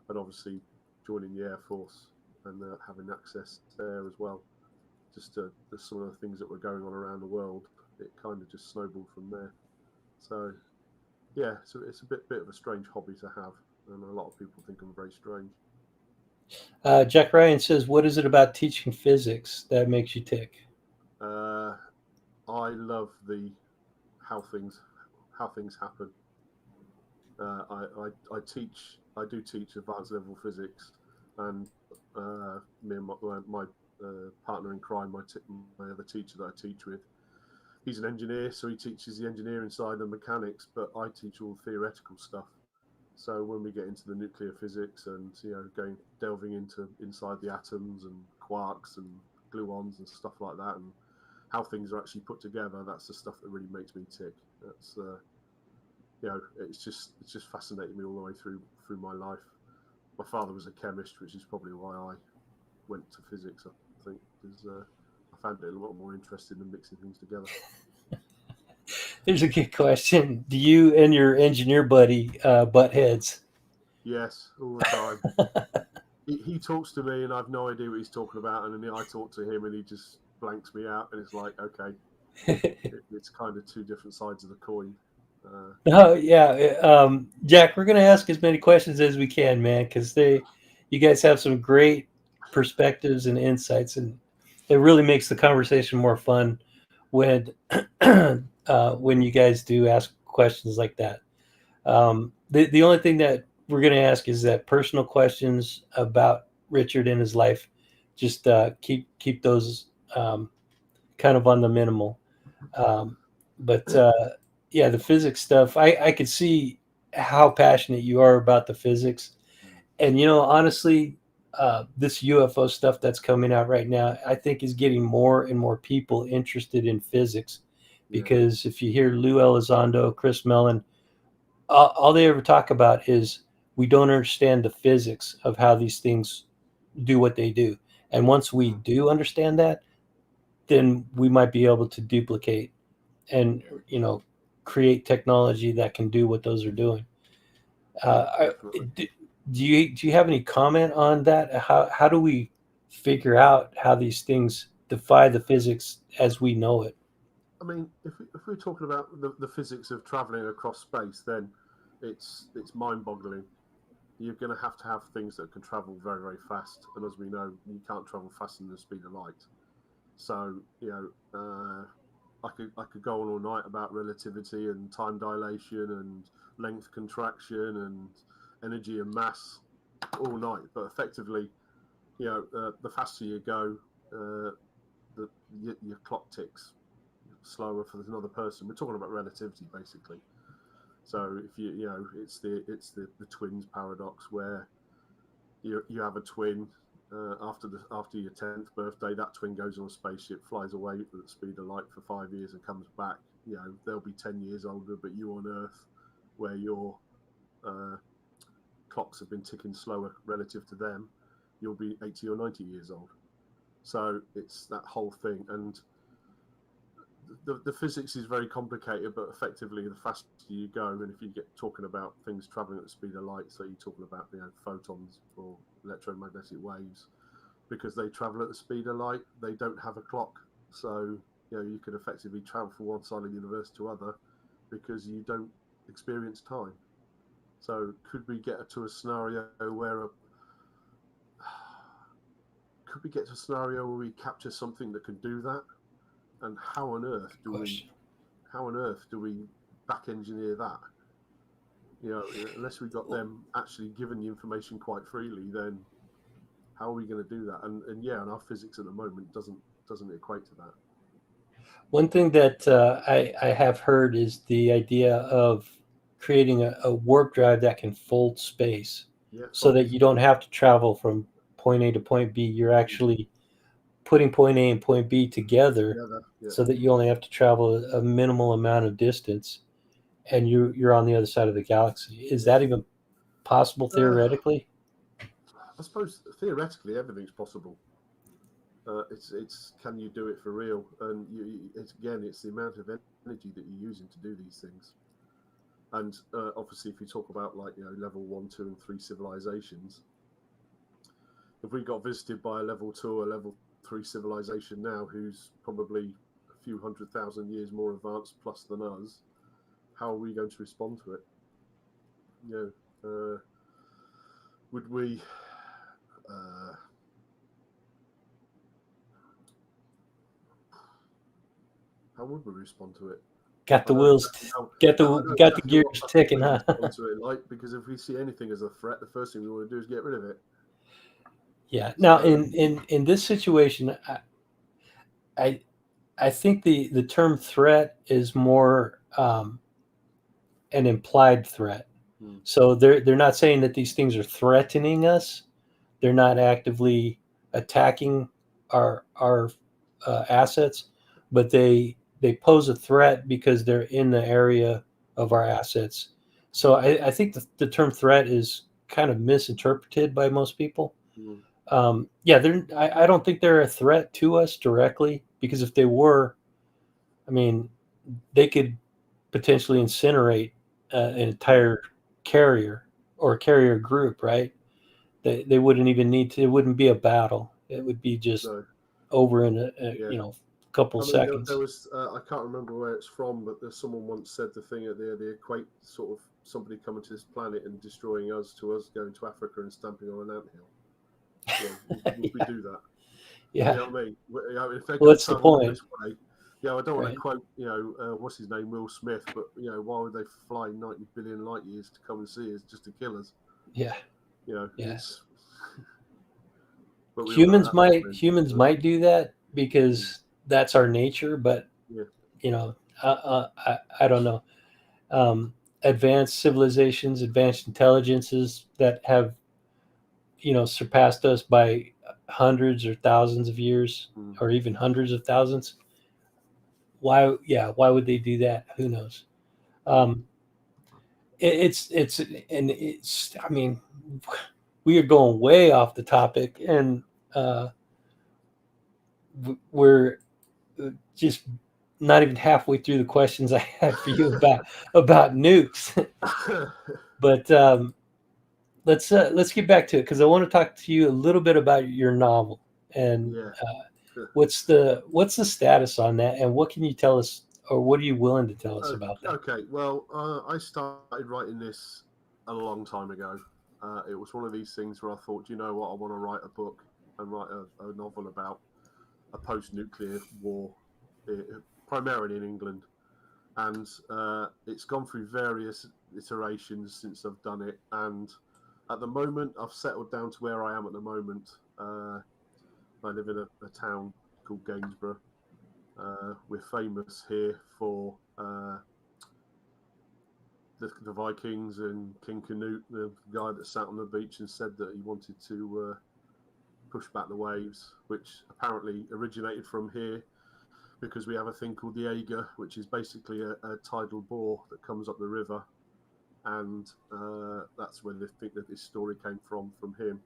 and obviously joining the Air Force and having access there as well. Just some of the things that were going on around the world, it kind of just snowballed from there. So yeah, so it's a bit of a strange hobby to have, and a lot of people think I'm very strange. Jack Ryan says, "What is it about teaching physics that makes you tick?" I love the how things happen. I do teach advanced level physics, and me and my partner in crime, my other teacher that I teach with, he's an engineer, so he teaches the engineering side and mechanics, but I teach all the theoretical stuff. So when we get into the nuclear physics and delving into inside the atoms and quarks and gluons and stuff like that, and how things are actually put together, that's the stuff that really makes me tick. That's it's just fascinated me all the way through my life. My father was a chemist, which is probably why I went to physics. I think because I found it a lot more interesting than mixing things together. Here's a good question: do you and your engineer buddy butt heads? Yes, all the time. He talks to me, and I've no idea what he's talking about, and then I talk to him, and he just blanks me out, and it's like, okay, it's kind of two different sides of the coin. Oh yeah, Jack, we're gonna ask as many questions as we can, man, because you guys have some great perspectives and insights, and it really makes the conversation more fun when when you guys do ask questions like that. The only thing that we're gonna ask is that personal questions about Richard and his life. Just keep those kind of on the minimal. Um, but yeah, the physics stuff, I could see how passionate you are about the physics. And, honestly, this UFO stuff that's coming out right now, I think is getting more and more people interested in physics. Yeah. Because if you hear Lou Elizondo, Chris Mellon, all they ever talk about is we don't understand the physics of how these things do what they do. And once we do understand that, then we might be able to duplicate and create technology that can do what those are doing. Do you have any comment on that? How do we figure out how these things defy the physics as we know it? I mean, if we're talking about the physics of traveling across space, then it's mind-boggling. You're going to have things that can travel very, very fast, and as we know, you can't travel faster than the speed of light. So I could go on all night about relativity and time dilation and length contraction and energy and mass all night. But effectively, the faster you go, your clock ticks slower for another person. We're talking about relativity basically. So if it's the twins paradox, where you have a twin. After your 10th birthday, that twin goes on a spaceship, flies away at the speed of light for 5 years, and comes back. They'll be 10 years older, but you on Earth, where your clocks have been ticking slower relative to them, you'll be 80 or 90 years old. So it's that whole thing, and the physics is very complicated, but effectively, the faster you go, and if you get talking about things traveling at the speed of light, so you're talking about photons or electromagnetic waves, because they travel at the speed of light, they don't have a clock. So you could effectively travel from one side of the universe to other because you don't experience time. So could we get to a scenario where we capture something that can do that? And how on earth do we back engineer that? Unless we got them actually given the information quite freely, then how are we going to do that? And and our physics at the moment doesn't equate to that. One thing that I have heard is the idea of creating a warp drive that can fold space, so that you don't have to travel from point A to point B. You're actually putting point A and point B together so that you only have to travel a minimal amount of distance, and you're on the other side of the galaxy. Is that even possible theoretically? I suppose theoretically everything's possible. It's can you do it for real? And it's the amount of energy that you're using to do these things. And obviously, if you talk about level 1, 2, and 3 civilizations, if we got visited by a level 2 or level 3 civilization now, who's probably a few 100,000 years more advanced plus than us, how are we going to respond to it? Would we? How would we respond to it? Got the wheels, got the gears ticking, huh? To it, because if we see anything as a threat, the first thing we want to do is get rid of it. Yeah. Now, in this situation, I think the term threat is more an implied threat. So they're not saying that these things are threatening us. They're not actively attacking our assets, but they pose a threat because they're in the area of our assets. So I think the term threat is kind of misinterpreted by most people. I don't think they're a threat to us directly, because if they were, I mean, they could potentially incinerate an entire carrier or carrier group, right? They wouldn't even need to. It wouldn't be a battle. It would be just over in a couple seconds. There was I can't remember where it's from, but someone once said the thing at the equate sort of somebody coming to this planet and destroying us to us going to Africa and stamping on an anthill. Would we do that? Yeah. You know what I mean? If they're What's the point? This way, I don't want to quote, what's his name, Will Smith, but why would they fly 90 billion light years to come and see us just to kill us? Yeah. It's. But humans might do that because that's our nature, but I don't know. Advanced civilizations, advanced intelligences that have surpassed us by hundreds or thousands of years, or even hundreds of thousands. Why would they do that? Who knows? I mean, we are going way off the topic, and we're just not even halfway through the questions I had for you about nukes. But let's get back to it, because I want to talk to you a little bit about your novel, and what's the status on that, and what can you tell us, or what are you willing to tell us about that? Okay, well, I started writing this a long time ago. It was one of these things where I thought, you know what, I want to write a book and write a novel about a post-nuclear war, primarily in England. And it's gone through various iterations since I've done it. And at the moment, I've settled down to where I am at the moment. I live in a town called Gainsborough. We're famous here for the Vikings and King Canute, the guy that sat on the beach and said that he wanted to push back the waves, which apparently originated from here, because we have a thing called the Eger, which is basically a tidal bore that comes up the river, and that's where they think that this story came from him.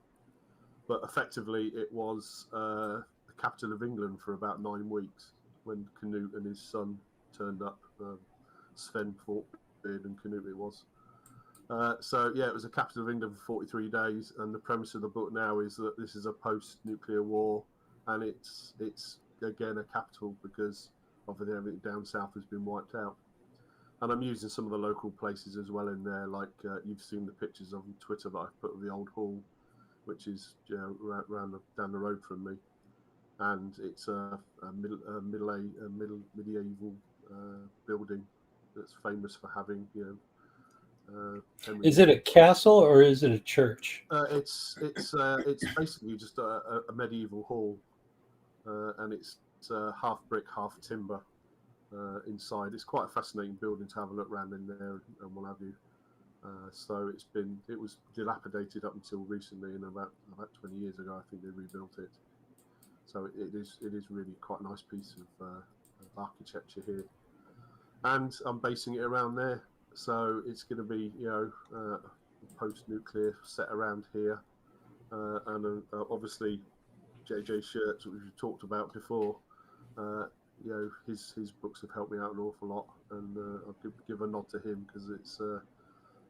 But effectively, it was the capital of England for about 9 weeks when Canute and his son turned up. Sven Forkbeard and Canute it was. It was the capital of England for 43 days, and the premise of the book now is that this is a post-nuclear war, and it's again a capital because obviously everything down south has been wiped out. And I'm using some of the local places as well in there, like you've seen the pictures on Twitter that I've put of the old hall, which is down the road from me, and it's a medieval building that's famous for having is it a castle or is it a church? It's basically just a medieval hall, and it's half brick, half timber inside. It's quite a fascinating building to have a look around in there and what have you. So it was dilapidated up until recently, and about 20 years ago, I think they rebuilt it. So it is really quite a nice piece of architecture here, and I'm basing it around there. So it's going to be post-nuclear set around here, and obviously JJ Shirts, which we talked about before. His books have helped me out an awful lot, and I'll give a nod to him because it's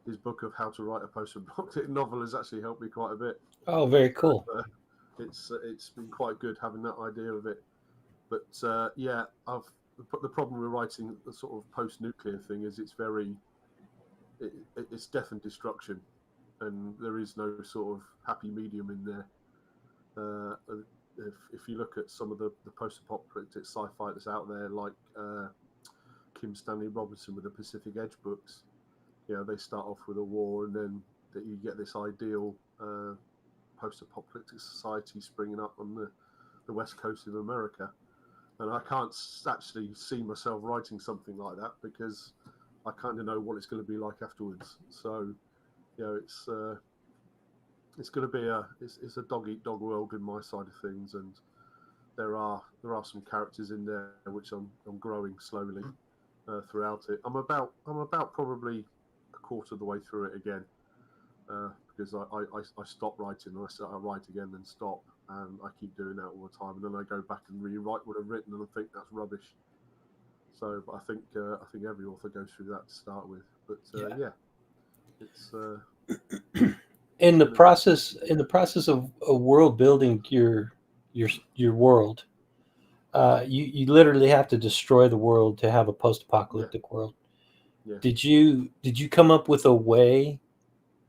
his book of how to write a post-apocalyptic novel has actually helped me quite a bit. Oh, very cool. It's been quite good having that idea of it. But the problem with writing the sort of post-nuclear thing is it's death and destruction, and there is no sort of happy medium in there. If you look at some of the post-apocalyptic sci-fi that's out there, like Kim Stanley Robinson with the Pacific Edge books, they start off with a war, and then that you get this ideal post-apocalyptic society springing up on the west coast of America. And I can't actually see myself writing something like that because I kind of know what it's going to be like afterwards. So, it's going to be it's a dog eat dog world in my side of things, and there are some characters in there which I'm growing slowly throughout it. I'm about probably a quarter of the way through it again because I stop writing and I write again and stop, and I keep doing that all the time, and then I go back and rewrite what I've written and I think that's rubbish. So, but I think every author goes through that to start with. But it's in the process of world building your world, you literally have to destroy the world to have a post-apocalyptic world. Yeah. Did you come up with a way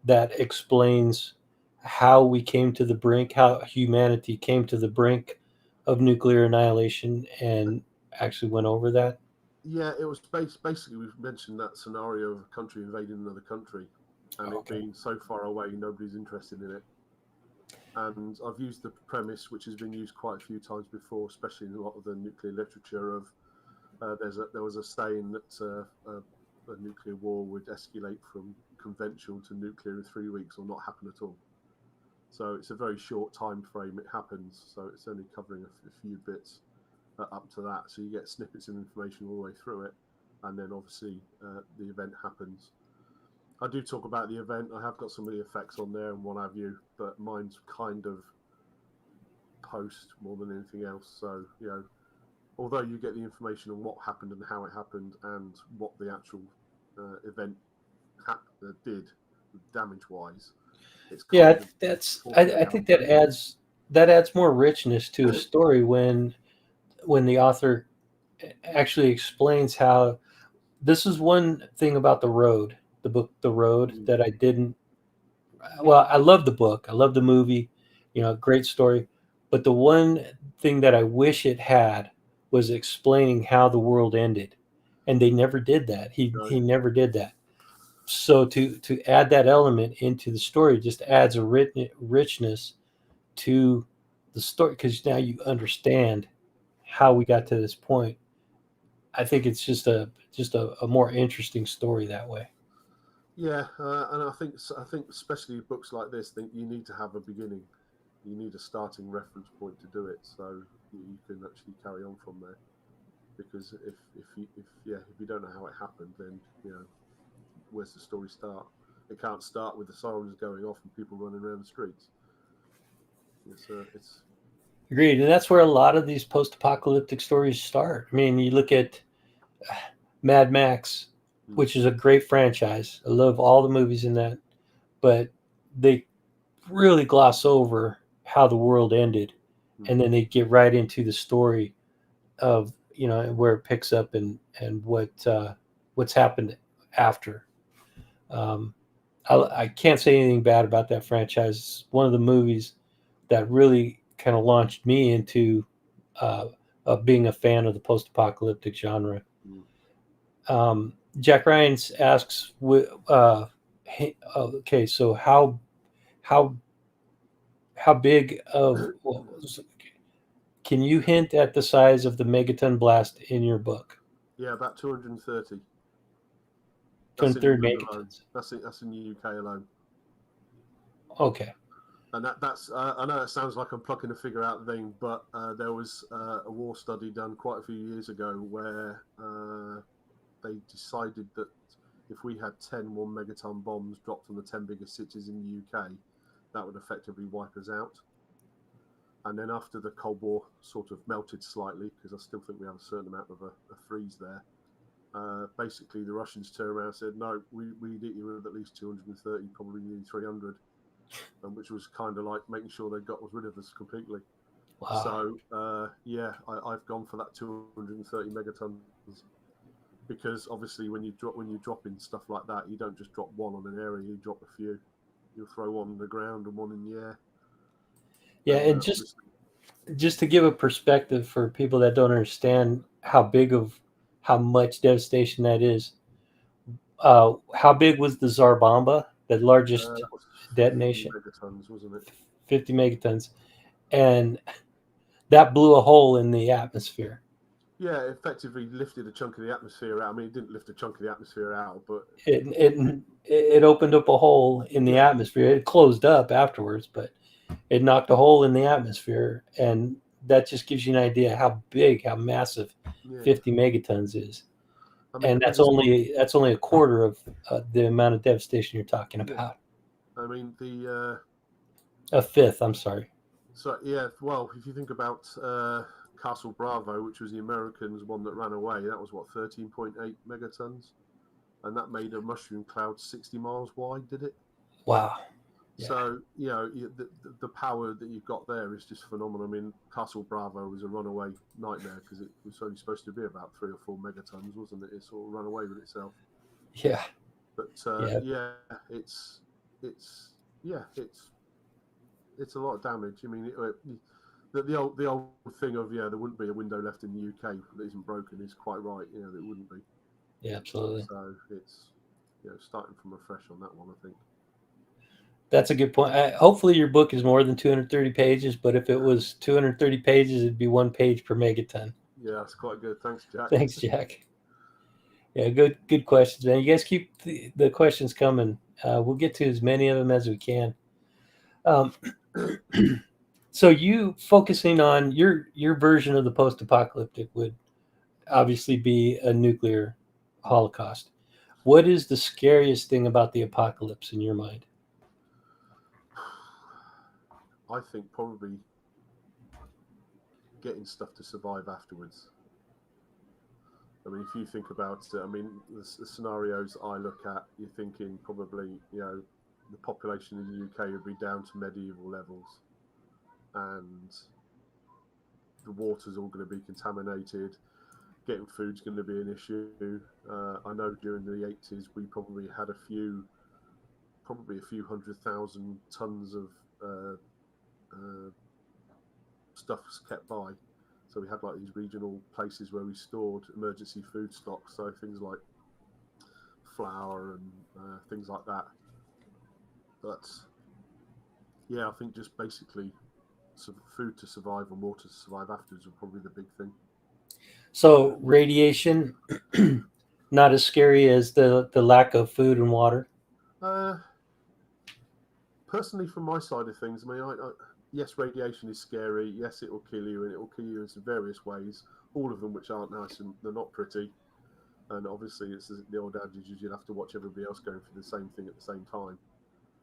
that explains how we came to the brink, how humanity came to the brink of nuclear annihilation, and actually went over that? Yeah, it was basically we've mentioned that scenario of a country invading another country, and it being so far away nobody's interested in it. And I've used the premise, which has been used quite a few times before, especially in a lot of the nuclear literature. Of there was a saying that a nuclear war would escalate from conventional to nuclear in 3 weeks or not happen at all. So it's a very short time frame it happens. So it's only covering a few bits up to that. So you get snippets of information all the way through it, and then obviously the event happens. I do talk about the event. I have got some of the effects on there and what have you, but mine's kind of post more than anything else. So, although you get the information on what happened and how it happened and what the actual event did damage-wise, it's I think that adds more richness to a story when the author actually explains how. This is one thing about the book The Road, that I didn't. Well, I love the book. I love the movie. Great story. But the one thing that I wish it had was explaining how the world ended, and they never did that. He never did that. So to add that element into the story just adds a richness to the story, because now you understand how we got to this point. I think it's just a more interesting story that way. Yeah, and I think especially books like this, think you need to have a beginning. You need a starting reference point to do it, so you can actually carry on from there. Because if you don't know how it happened, then where's the story start? It can't start with the sirens going off and people running around the streets. It's Agreed, and that's where a lot of these post-apocalyptic stories start. I mean, you look at Mad Max, which is a great franchise. I love all the movies in that, but they really gloss over how the world ended, and then they get right into the story of where it picks up and what's happened after. I can't say anything bad about that franchise. It's one of the movies that really kind of launched me into being a fan of the post-apocalyptic genre. Jack Ryan's asks, okay, so how big of can you hint at the size of the megaton blast in your book? Yeah, about 230. That's in 230 England alone. megatons. That's in the UK alone. Okay. And that's I know it sounds like I'm plucking a figure out thing, but there was a war study done quite a few years ago where they decided that if we had 10 1 megaton bombs dropped on the 10 biggest cities in the UK, that would effectively wipe us out. And then after the Cold War sort of melted slightly, because I still think we have a certain amount of a freeze there, basically the Russians turned around and said, no, we'd hit you with at least 230, probably nearly 300, which was kind of like making sure they got rid of us completely. Wow. So, I've gone for that 230 megatons, because obviously when you drop in stuff like that, you don't just drop one on an area, you drop a few. You'll throw one on the ground and one in the air. Yeah, and just to give a perspective for people that don't understand how much devastation that is. How big was the Tsar Bomba, the largest detonation? 50 megatons, wasn't it? 50 megatons, and that blew a hole in the atmosphere. Yeah, it effectively lifted a chunk of the atmosphere out. I mean, it didn't lift a chunk of the atmosphere out, but it opened up a hole in the atmosphere. It closed up afterwards, but it knocked a hole in the atmosphere, and that just gives you an idea how massive 50 megatons is. I mean, and that's only a quarter of the amount of devastation you're talking about. I mean, a fifth. I'm sorry. So yeah, well, if you think about Castle Bravo, which was the Americans' one that ran away, that was what, 13.8 megatons, and that made a mushroom cloud 60 miles wide. Did it? Wow. Yeah. So the power that you've got there is just phenomenal. I mean, Castle Bravo was a runaway nightmare because it was only supposed to be about 3 or 4 megatons, wasn't it? It sort of ran away with itself. Yeah. But it's a lot of damage. I mean, the old thing of there wouldn't be a window left in the UK that isn't broken is quite right. There wouldn't be. Yeah, absolutely. So it's starting from afresh on that one, I think. That's a good point. Hopefully your book is more than 230 pages, but if it was 230 pages, it'd be 1 page per megaton. Yeah, that's quite good. Thanks, Jack. Thanks, Jack. Yeah, good questions, man. You guys keep the questions coming. We'll get to as many of them as we can. So you focusing on your version of the post-apocalyptic would obviously be a nuclear holocaust. What is the scariest thing about the apocalypse in your mind? I think probably getting stuff to survive afterwards. I mean, if you think about it, I mean, the scenarios I look at, you're thinking probably, the population in the UK would be down to medieval levels, and the water's all going to be contaminated. Getting food's going to be an issue. I know during the 80s we probably had a few 100,000 tons of stuff kept by. So we had like these regional places where we stored emergency food stocks, so things like flour and things like that. But yeah, I think just basically some food to survive and water to survive afterwards would probably be the big thing. So radiation, not as scary as the lack of food and water? Personally, from my side of things, I mean, yes, radiation is scary. Yes, it will kill you, and it will kill you in some various ways. All of them which aren't nice and they're not pretty. And obviously, it's the old adage: you'll have to watch everybody else going through the same thing at the same time.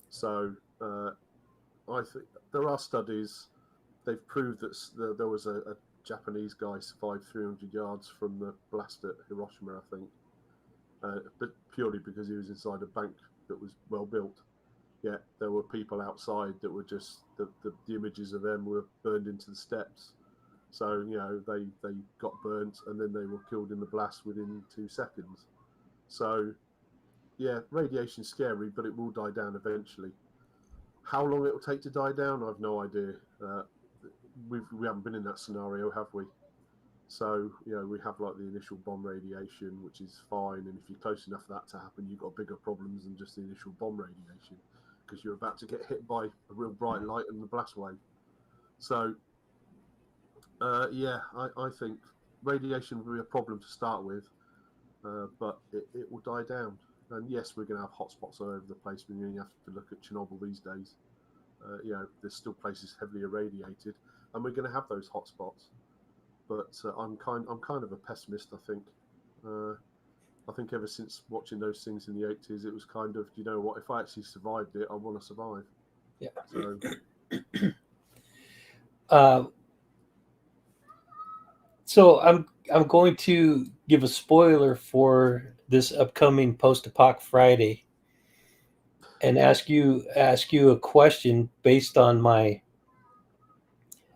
So I think there are studies. They've proved that there was a Japanese guy survived 300 yards from the blast at Hiroshima, I think, but purely because he was inside a bank that was well built. Yeah, there were people outside that were just the images of them were burned into the steps. So they got burnt and then they were killed in the blast within 2 seconds. So yeah, radiation's scary, but it will die down eventually. How long it will take to die down, I've no idea. We haven't been in that scenario, have we? So we have like the initial bomb radiation, which is fine, and if you're close enough for that to happen, you've got bigger problems than just the initial bomb radiation, because you're about to get hit by a real bright light and the blast wave. So I think radiation will be a problem to start with, but it will die down. And yes, we're going to have hotspots all over the place. You have to look at Chernobyl these days. There's still places heavily irradiated, and we're going to have those hotspots. But I'm kind of a pessimist. I think ever since watching those things in the 80s, it was kind of, you know what? If I actually survived it, I want to survive. Yeah. So, so I'm going to give a spoiler for this upcoming Post-Apoc Friday, and ask you a question based on my,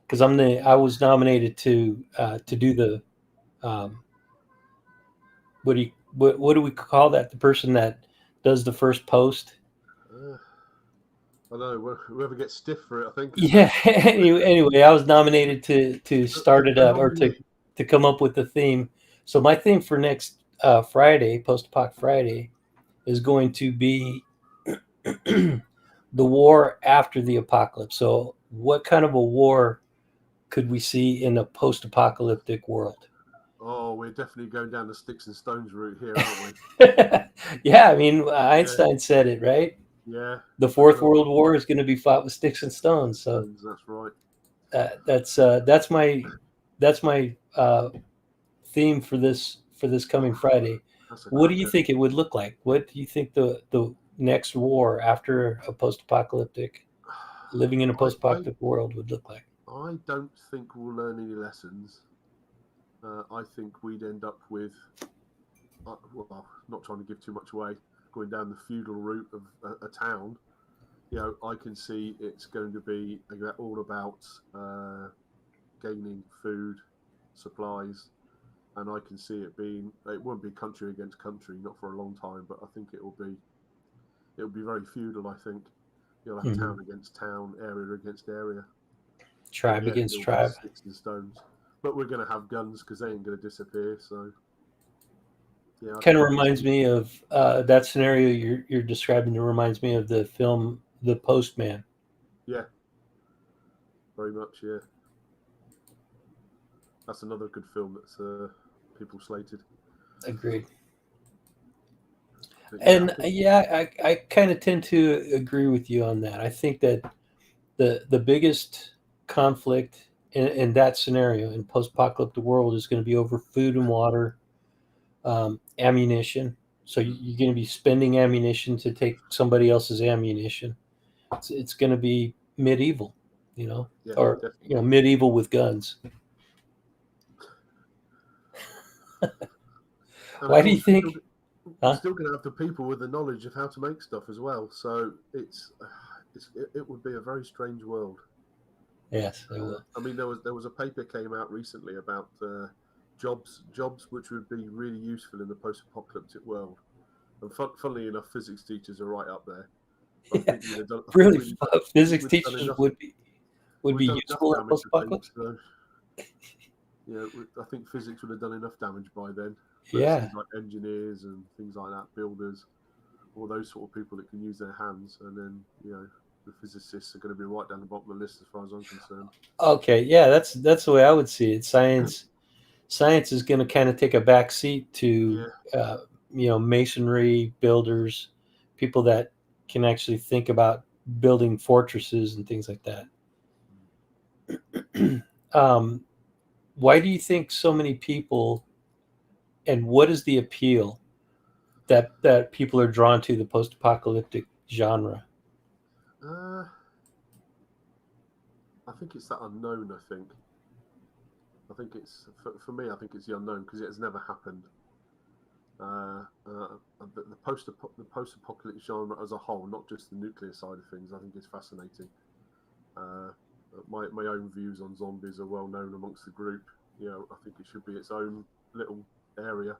because I was nominated to do the what do we call that, the person that does the first post. I don't know, whoever gets stiff for it, I think. Yeah. Anyway, I was nominated to start it up, or nominee. to come up with the theme. So my theme for next Friday, Post-Apoc Friday, is going to be the war after the apocalypse. So what kind of a war could we see in a post-apocalyptic world? Oh, we're definitely going down the sticks and stones route here, aren't we? Yeah, I mean, Yeah, Einstein said it, right? yeah. The I don't Fourth know. World War is going to be fought with sticks and stones. So That's right. that's my theme for this coming Friday. That's a What do you cracker. think it would look like? What do you think the next war after a post-apocalyptic, living in a I post-apocalyptic world would look like? I don't think we'll learn any lessons. I think we'd end up with, well, not trying to give too much away, going down the feudal route of a town. I can see it's going to be all about gaining food, supplies, and I can see it won't be country against country, not for a long time, but I think it'll be very feudal. I think you'll have Mm-hmm. town against town, area against area. But Tribe yeah, against it'll be tribe. sticks and stones. But we're going to have guns because they ain't going to disappear. So yeah, I Kind think of we'll reminds see. me of that scenario you're describing. It reminds me of the film The Postman. Yeah, very much. Yeah, that's another good film that's people slated. Agreed. But yeah, I And think yeah, I kind of tend to agree with you on that. I think that the biggest conflict in that scenario in post-apocalyptic world is going to be over food and water, ammunition. So you're going to be spending ammunition to take somebody else's ammunition. It's going to be medieval, you know, yeah, or definitely. medieval with guns. And of Why do you course, think? we're Huh? still going to have the people with the knowledge of how to make stuff as well. So it would be a very strange world. Yes, it will. I mean, there was a paper came out recently about jobs which would be really useful in the post-apocalyptic world. And funnily enough, physics teachers are right up there. I Yeah, think we'd have done. I think really, we'd physics we've done teachers enough. would We've be done enough useful in damage, I think. post-apocalypse. So I think physics would have done enough damage by then. But it's Yeah. things like engineers and things like that, builders, all those sort of people that can use their hands, and then the physicists are going to be right down the bottom of the list as far as I'm concerned. Okay. Yeah, that's the way I would see it. Science is going to kind of take a back seat to Yeah, uh, masonry builders, people that can actually think about building fortresses and things like that. um, why do you think so many people, and what is the appeal that people are drawn to the post-apocalyptic genre? uh, I think it's that unknown. I think it's for me. I think it's the unknown because it has never happened. The post-apocalyptic genre as a whole, not just the nuclear side of things, I think is fascinating. Uh, my own views on zombies are well known amongst the group. I think it should be its own little area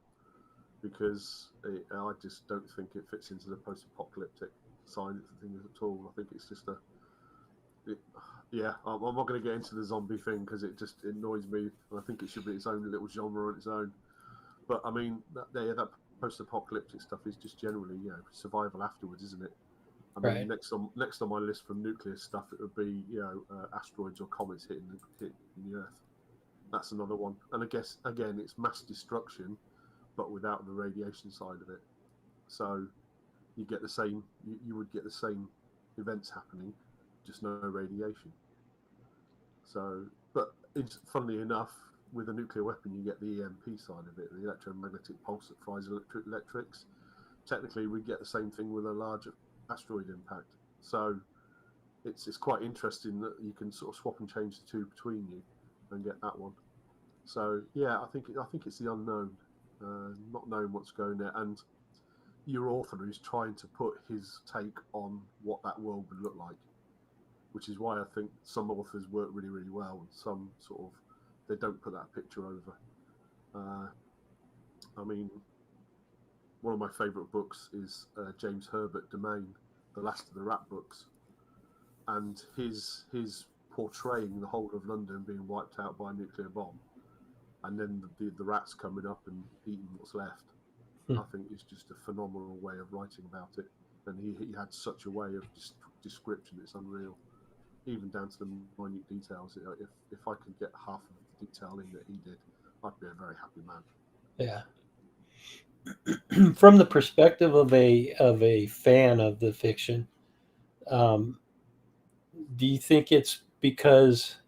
because I just don't think it fits into the post-apocalyptic side of things at all. I think it's just it, yeah. I'm not going to get into the zombie thing because it just annoys me. I think it should be its own little genre on its own. But I mean, that post-apocalyptic stuff is just generally, survival afterwards, isn't it? I mean, Right. next on my list from nuclear stuff, it would be asteroids or comets hitting the Earth. That's another one. And I guess again, it's mass destruction, but without the radiation side of it. So you get the same. You would get the same events happening, just no radiation. So, but it's, funnily enough, with a nuclear weapon, you get the EMP side of it, the electromagnetic pulse that fires electrics. Technically, we get the same thing with a large asteroid impact. So, it's quite interesting that you can sort of swap and change the two between you and get that one. So, yeah, I think it's the unknown, not knowing what's going there, and your author is trying to put his take on what that world would look like, which is why I think some authors work really, really well, and some sort of they don't put that picture over. I mean, one of my favourite books is James Herbert Domain, The Last of the Rat Books, and his portraying the whole of London being wiped out by a nuclear bomb, and then the rats coming up and eating what's left. I think it's just a phenomenal way of writing about it, and he had such a way of description. It's unreal, even down to the minute details. If I could get half of the detail in that he did, I'd be a very happy man. Yeah. From the perspective of a fan of the fiction, do you think it's because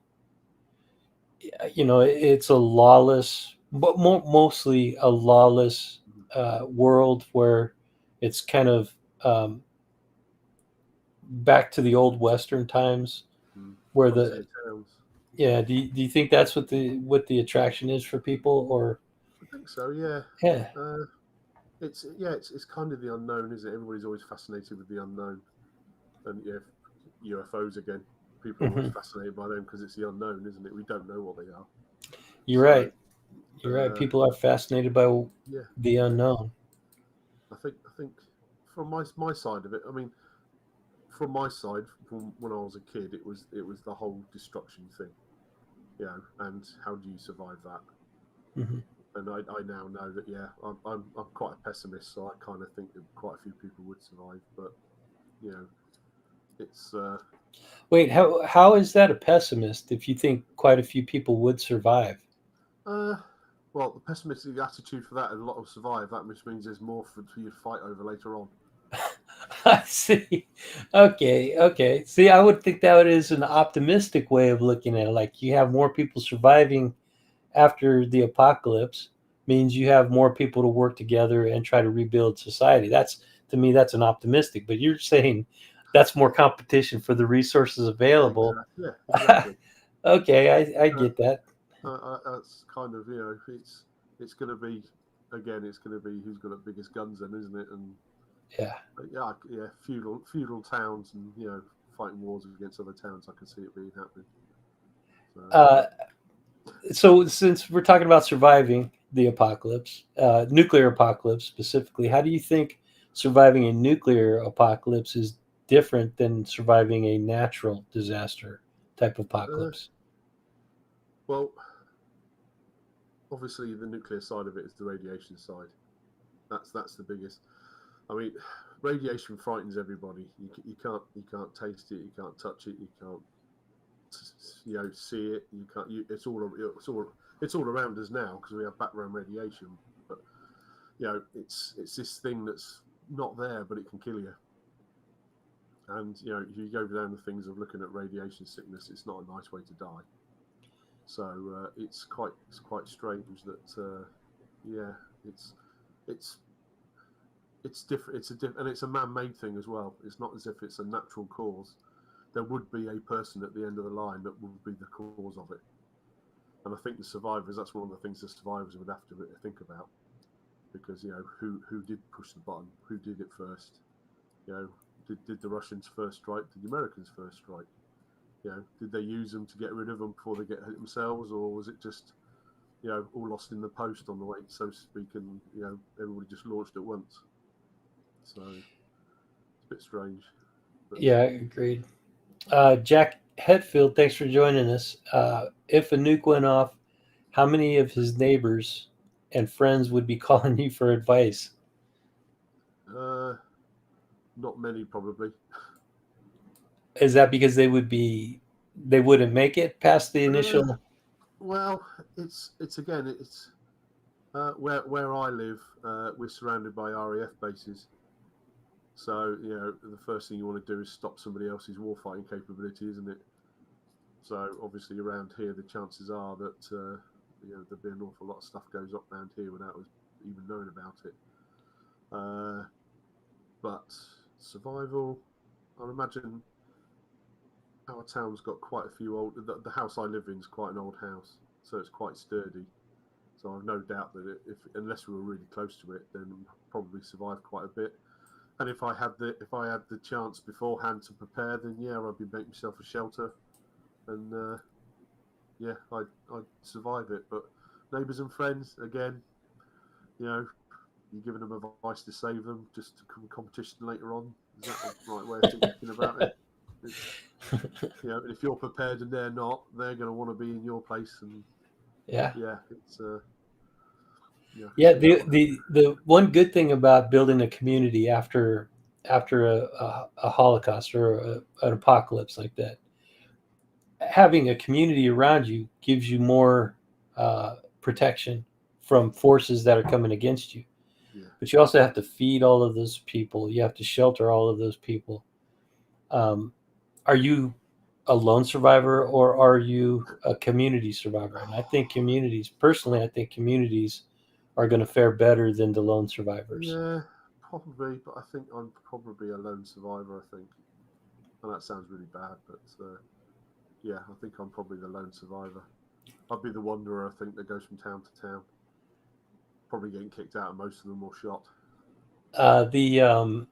it's a lawless, but mostly a lawless world where it's kind of back to the old Western times, where the yeah. Do you think that's what the attraction is for people, or? I think so. Yeah. Yeah. It's kind of the unknown, isn't it? Everybody's always fascinated with the unknown, and yeah, UFOs again. People are always fascinated by them because it's the unknown, isn't it? We don't know what they are. You're right. You're right. People are fascinated by the unknown. I think from my side of it, I mean, from my side, from when I was a kid, it was the whole destruction thing, and how do you survive that? Mm-hmm. And I now know that I'm quite a pessimist, so I kind of think that quite a few people would survive, but it's. Wait, how is that a pessimist if you think quite a few people would survive? Well, the pessimistic attitude for that, a lot will survive. That which means there's more for you to fight over later on. I see. Okay. See, I would think that is an optimistic way of looking at it. Like you have more people surviving after the apocalypse means you have more people to work together and try to rebuild society. That's, to me, that's an optimistic. But you're saying that's more competition for the resources available. Yeah, exactly. Okay, I get that. That's kind of it's going to be it's going to be who's got the biggest guns, then, isn't it? And feudal towns, and fighting wars against other towns. I can see it being happening. So since we're talking about surviving the apocalypse, nuclear apocalypse specifically, how do you think surviving a nuclear apocalypse is different than surviving a natural disaster type of apocalypse? Well, obviously the nuclear side of it is the radiation side. That's the biggest. I mean, radiation frightens everybody. You can't taste it. You can't touch it. You can't see it. You can't. It's all around us now because we have background radiation. But it's this thing that's not there, but it can kill you. And if you go down the things of looking at radiation sickness, it's not a nice way to die. So it's quite strange that it's different. And it's a man-made thing as well. It's not as if it's a natural cause. There would be a person at the end of the line that would be the cause of it. And I think the survivors, that's one of the things the survivors would have to think about, because who did push the button, who did it first, did the Russians first strike, did the Americans first strike, did they use them to get rid of them before they get hit themselves, or was it just all lost in the post on the way, so to speak, and everybody just launched at once? So it's a bit strange. But. Yeah, agreed. Jack Hetfield, thanks for joining us. If a nuke went off, how many of his neighbors and friends would be calling you for advice? Not many, probably. Is that because they wouldn't make it past the initial? Well, it's where I live. We're surrounded by RAF bases, So, the first thing you want to do is stop somebody else's warfighting capability, isn't it? So, obviously, around here, the chances are that, there'll be an awful lot of stuff goes up around here without us even knowing about it. But survival, I imagine our town's got quite a few old. The house I live in is quite an old house, so it's quite sturdy. So I've no doubt that unless we were really close to it, then we'd probably survive quite a bit. And if I had the chance beforehand to prepare, then I'd be making myself a shelter, and I'd survive it. But neighbours and friends, again, you're giving them advice to save them just to come competition later on. Is that the right way of thinking about it? If you're prepared and they're not, they're going to want to be in your place, and it's the one good thing about building a community after a Holocaust or an apocalypse like that, having a community around you gives you more protection from forces that are coming against you. But you also have to feed all of those people. You have to shelter all of those people. Are you a lone survivor or are you a community survivor? And I think communities are going to fare better than the lone survivors. Yeah, probably, but I think I'm probably a lone survivor, I think. And that sounds really bad, but I think I'm probably the lone survivor. I'd be the wanderer, I think, that goes from town to town. Probably getting kicked out of most of them or shot. The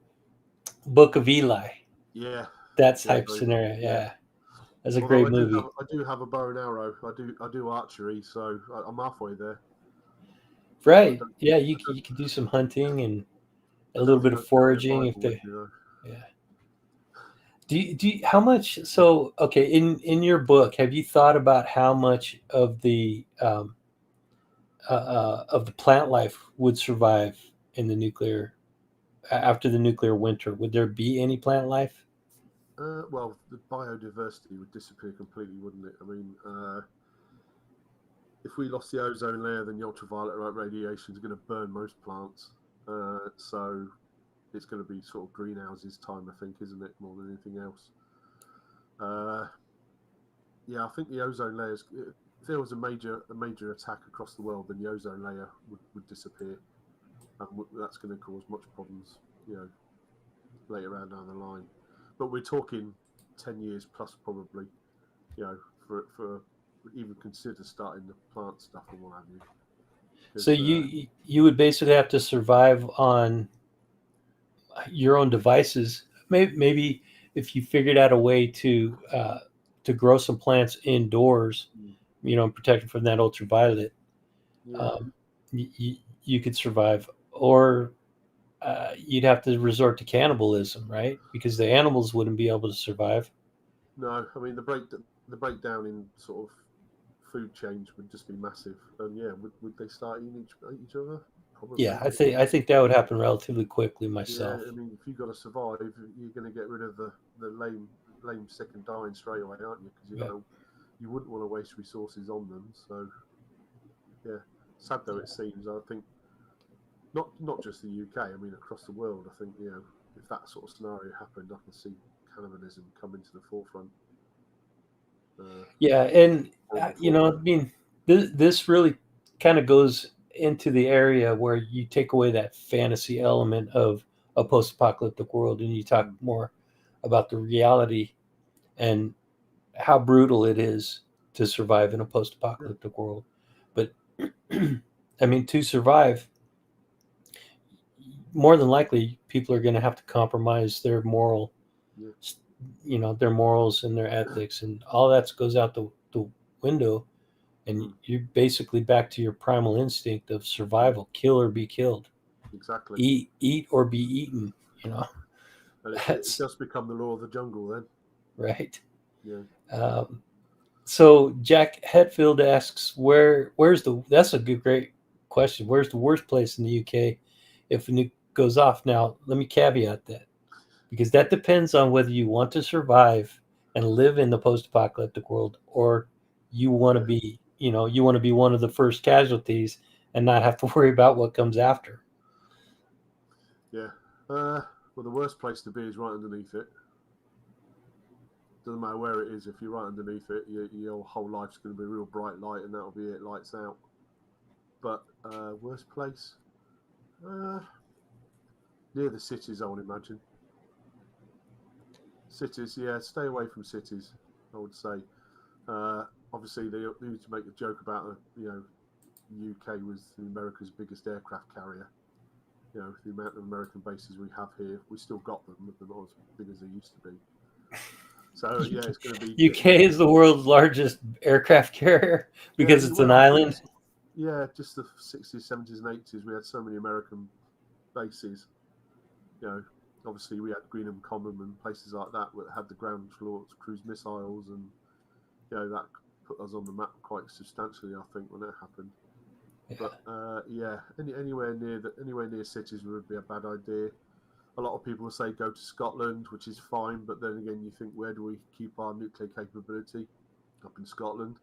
Book of Eli. Yeah. That type scenario, yeah. That's a great movie. I do have a bow and arrow. I do archery, so I'm halfway there. Right. Yeah, you can do some hunting and a little bit of foraging yeah. Do you how much in your book have you thought about how much of the plant life would survive in the nuclear after the nuclear winter? Would there be any plant life? Well, the biodiversity would disappear completely, wouldn't it? I mean, if we lost the ozone layer, then the ultraviolet radiation is going to burn most plants. So it's going to be sort of greenhouses time, I think, isn't it, more than anything else? I think the ozone layers. If there was a major attack across the world, then the ozone layer would disappear, and that's going to cause much problems, later on down the line. But we're talking 10 years plus, probably, for even consider starting the plant stuff and what have you. So you would basically have to survive on your own devices. Maybe if you figured out a way to grow some plants indoors, and protect them from that ultraviolet, you could survive. Or you'd have to resort to cannibalism, right? Because the animals wouldn't be able to survive. No, I mean the breakdown in sort of food chains would just be massive. And would they start eating each other? Probably. Yeah, I think that would happen relatively quickly myself. Yeah, I mean, if you've got to survive, you're going to get rid of the lame, sick, and dying straight away, aren't you? Because you wouldn't want to waste resources on them. So, sad though it seems, I think not just the UK. I mean, across the world, I think if that sort of scenario happened, I can see cannibalism come into the forefront. And I mean, this really kind of goes into the area where you take away that fantasy element of a post-apocalyptic world, and you talk more about the reality and how brutal it is to survive in a post-apocalyptic world. But I mean, to survive, more than likely, people are going to have to compromise their moral, their morals and their ethics, and all that goes out the window. And you're basically back to your primal instinct of survival: kill or be killed. Exactly. Eat or be eaten. And it does become the law of the jungle then. Right. Yeah. So Jack Hetfield asks, that's a great question. Where's the worst place in the UK if a nuke goes off? Now, let me caveat that, because that depends on whether you want to survive and live in the post-apocalyptic world, or you want to be, one of the first casualties and not have to worry about what comes after. Yeah. Well, the worst place to be is right underneath it. Doesn't matter where it is. If you're right underneath it, your whole life's going to be a real bright light, and that'll be it. Lights out. But worst place? Near the cities, I would imagine. Cities, yeah. Stay away from cities, I would say. Obviously, they used to make a joke about, UK was America's biggest aircraft carrier. The amount of American bases we have here, we still got them, but they're not as big as they used to be. So yeah, it's going to be. UK is the world's largest aircraft carrier because it's an island. Yeah, just the 60s, 70s, and 80s, we had so many American bases. Obviously we had Greenham Common and places like that that had the ground cruise missiles, and that put us on the map quite substantially, I think, when it happened. Yeah. But anywhere near cities would be a bad idea. A lot of people will say go to Scotland, which is fine, but then again, you think, where do we keep our nuclear capability? Up in Scotland,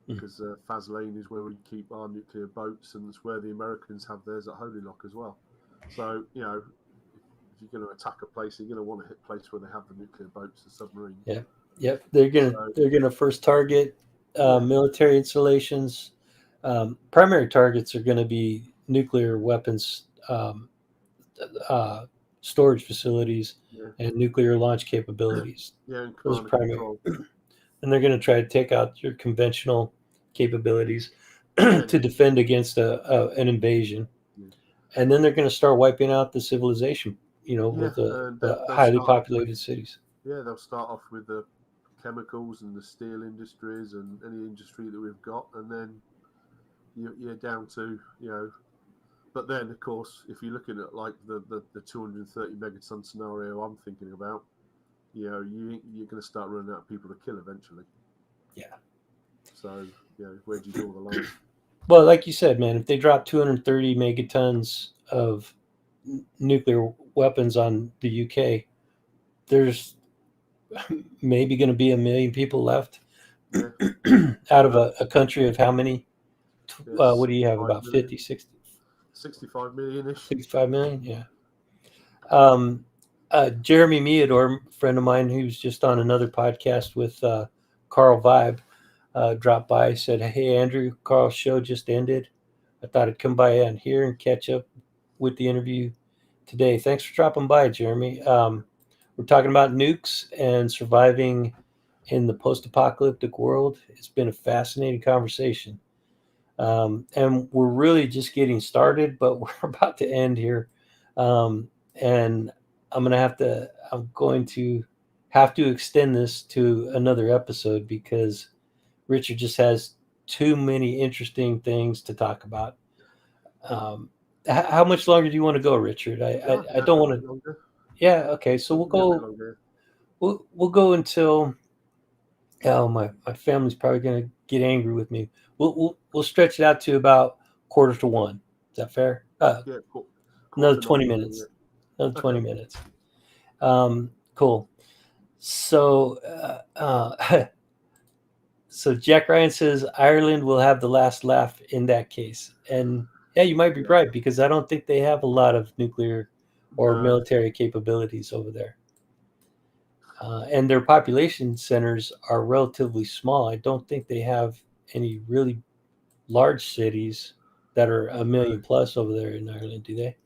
because Faslane is where we keep our nuclear boats, and it's where the Americans have theirs at Holy Lock as well. So if you're going to attack a place, you're going to want to hit a place where they have the nuclear boats, the submarines. Yep. They're gonna first target military installations. Primary targets are going to be nuclear weapons storage facilities and nuclear launch capabilities. And those are primary. And they're going to try to take out your conventional capabilities to defend against an invasion. And then they're going to start wiping out the civilization, with the highly populated cities. Yeah, they'll start off with the chemicals and the steel industries and any industry that we've got, and then you're down to, But then, of course, if you're looking at like the 230 megaton scenario I'm thinking about, you're going to start running out of people to kill eventually. Yeah. So, where do you draw the line? Well, like you said, man, if they drop 230 megatons of nuclear weapons on the UK, there's maybe going to be 1 million people left out of a country of how many? What do you have? About 50, 60? 65 million-ish. 65 million, yeah. Jeremy Meador, a friend of mine who's just on another podcast with Carl Vibe, dropped by, said, "Hey, Andrew, Carl's show just ended. I thought I'd come by on here and catch up with the interview today." Thanks for dropping by, Jeremy. We're talking about nukes and surviving in the post-apocalyptic world. It's been a fascinating conversation. And we're really just getting started, but we're about to end here. And I'm going to have to extend this to another episode because Richard just has too many interesting things to talk about. How much longer do you want to go, Richard? I don't want to. Yeah. Okay. So we'll go. We'll go until. Oh, my family's probably going to get angry with me. We'll stretch it out to about 1:45. Is that fair? Another 20 minutes. Another 20 minutes. Cool. So, so Jack Ryan says Ireland will have the last laugh in that case, and yeah, you might be right because I don't think they have a lot of nuclear or military capabilities over there. And their population centers are relatively small. I don't think they have any really large cities that are 1 million plus over there in Ireland, do they?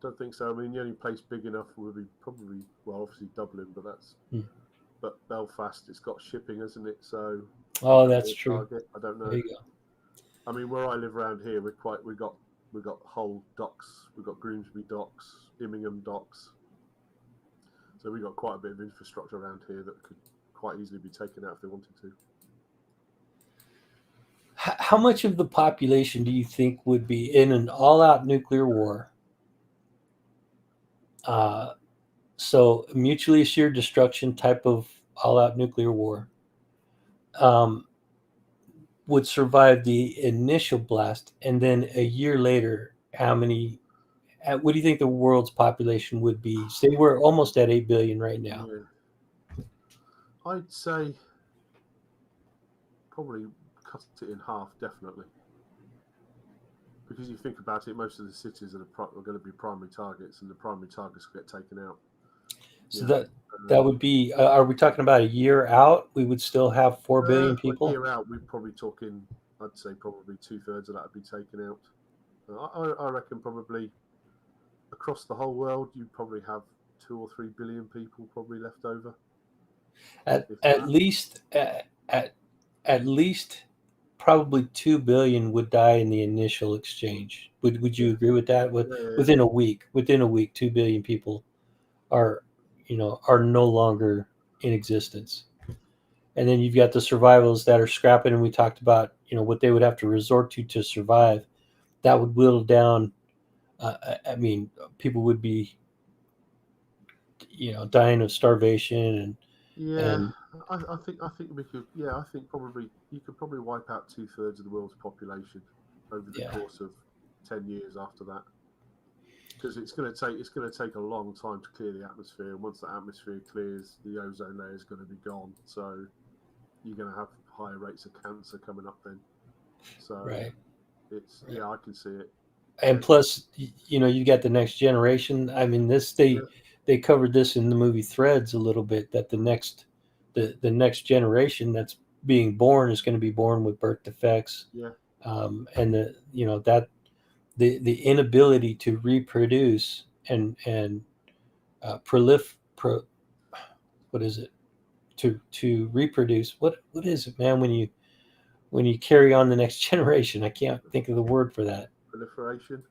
Don't think so. I mean, the only place big enough would be probably, obviously Dublin, but that's. But Belfast, it's got shipping, hasn't it? So. Oh, that's true. Target. I don't know. There you go. I mean, where I live around here, we got whole docks. We've got Grimsby docks, Immingham docks. So we got quite a bit of infrastructure around here that could quite easily be taken out if they wanted to. How much of the population do you think would be in an all-out nuclear war? So mutually assured destruction type of all-out nuclear war would survive the initial blast, and then a year later, how many? What do you think the world's population would be? Say we're almost at 8 billion right now. Yeah. I'd say probably cut it in half, definitely. because you think about it, most of the cities are going to be primary targets, and the primary targets will get taken out. So that would be. Are we talking about a year out? We would still have 4 billion A people. year out, we're probably talking. I'd say probably 2/3 of that would be taken out. I reckon probably across the whole world, you probably have 2 or 3 billion people probably left over. At least at least probably 2 billion would die in the initial exchange. Would you agree with that? Within a week, 2 billion people are no longer in existence. And then you've got the survivals that are scrapping, and we talked about what they would have to resort to survive. That would whittle down. I mean, people would be dying of starvation and I think we could. Yeah, I think probably you could probably wipe out 2/3 of the world's population over the course of 10 years after that. Because it's going to take a long time to clear the atmosphere. And once the atmosphere clears, the ozone layer is going to be gone. So you're going to have higher rates of cancer coming up then. So right. It's right. Yeah, I can see it. And plus, you got the next generation. I mean, they covered this in the movie Threads a little bit, that the next generation that's being born is going to be born with birth defects. Yeah. And the inability to reproduce and what is it, to reproduce, what is it, man, when you carry on the next generation? I can't think of the word for that. Proliferation.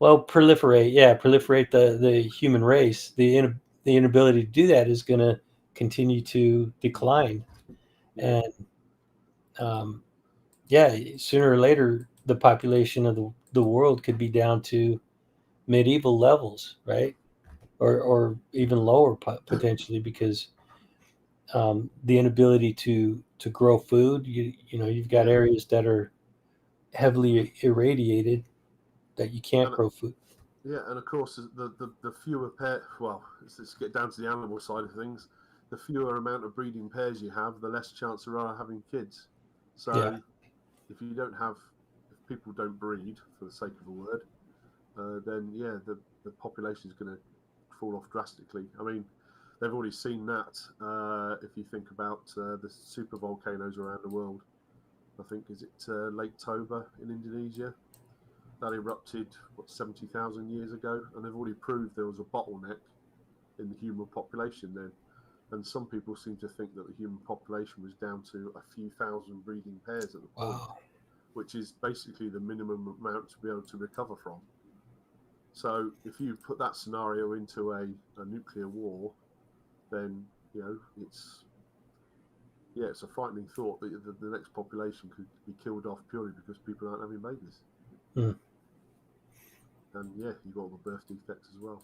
Well, proliferate the human race. The inability to do that is going to continue to decline. Yeah. And sooner or later, the population of the world could be down to medieval levels, right? Or even lower potentially, because the inability to grow food. You've got areas that are heavily irradiated that you can't grow food. Yeah, and of course the fewer let's get down to the animal side of things. The fewer amount of breeding pairs you have, the less chance there are of having kids. So if people don't breed, for the sake of a word, then the population is going to fall off drastically. I mean, they've already seen that. If you think about the super volcanoes around the world, I think is it Lake Toba in Indonesia that erupted 70,000 years ago, and they've already proved there was a bottleneck in the human population then. And some people seem to think that the human population was down to a few thousand breeding pairs at the point, which is basically the minimum amount to be able to recover from. So if you put that scenario into a nuclear war, then it's a frightening thought that the next population could be killed off purely because people aren't having babies. And you've got all the birth defects as well.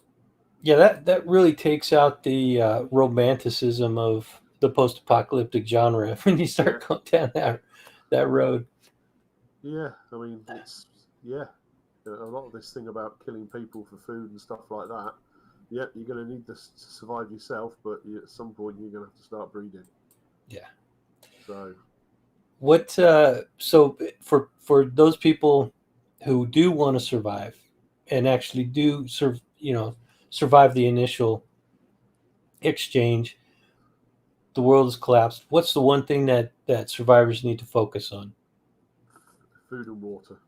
Yeah, that really takes out the romanticism of the post-apocalyptic genre when you start going down that road. Yeah, I mean, it's a lot of this thing about killing people for food and stuff like that. Yeah, you're going to need this to survive yourself, but at some point you're going to have to start breeding. Yeah. So what? So for those people who do want to survive and actually do survive the initial exchange, the world has collapsed. What's the one thing that survivors need to focus on? Food and water.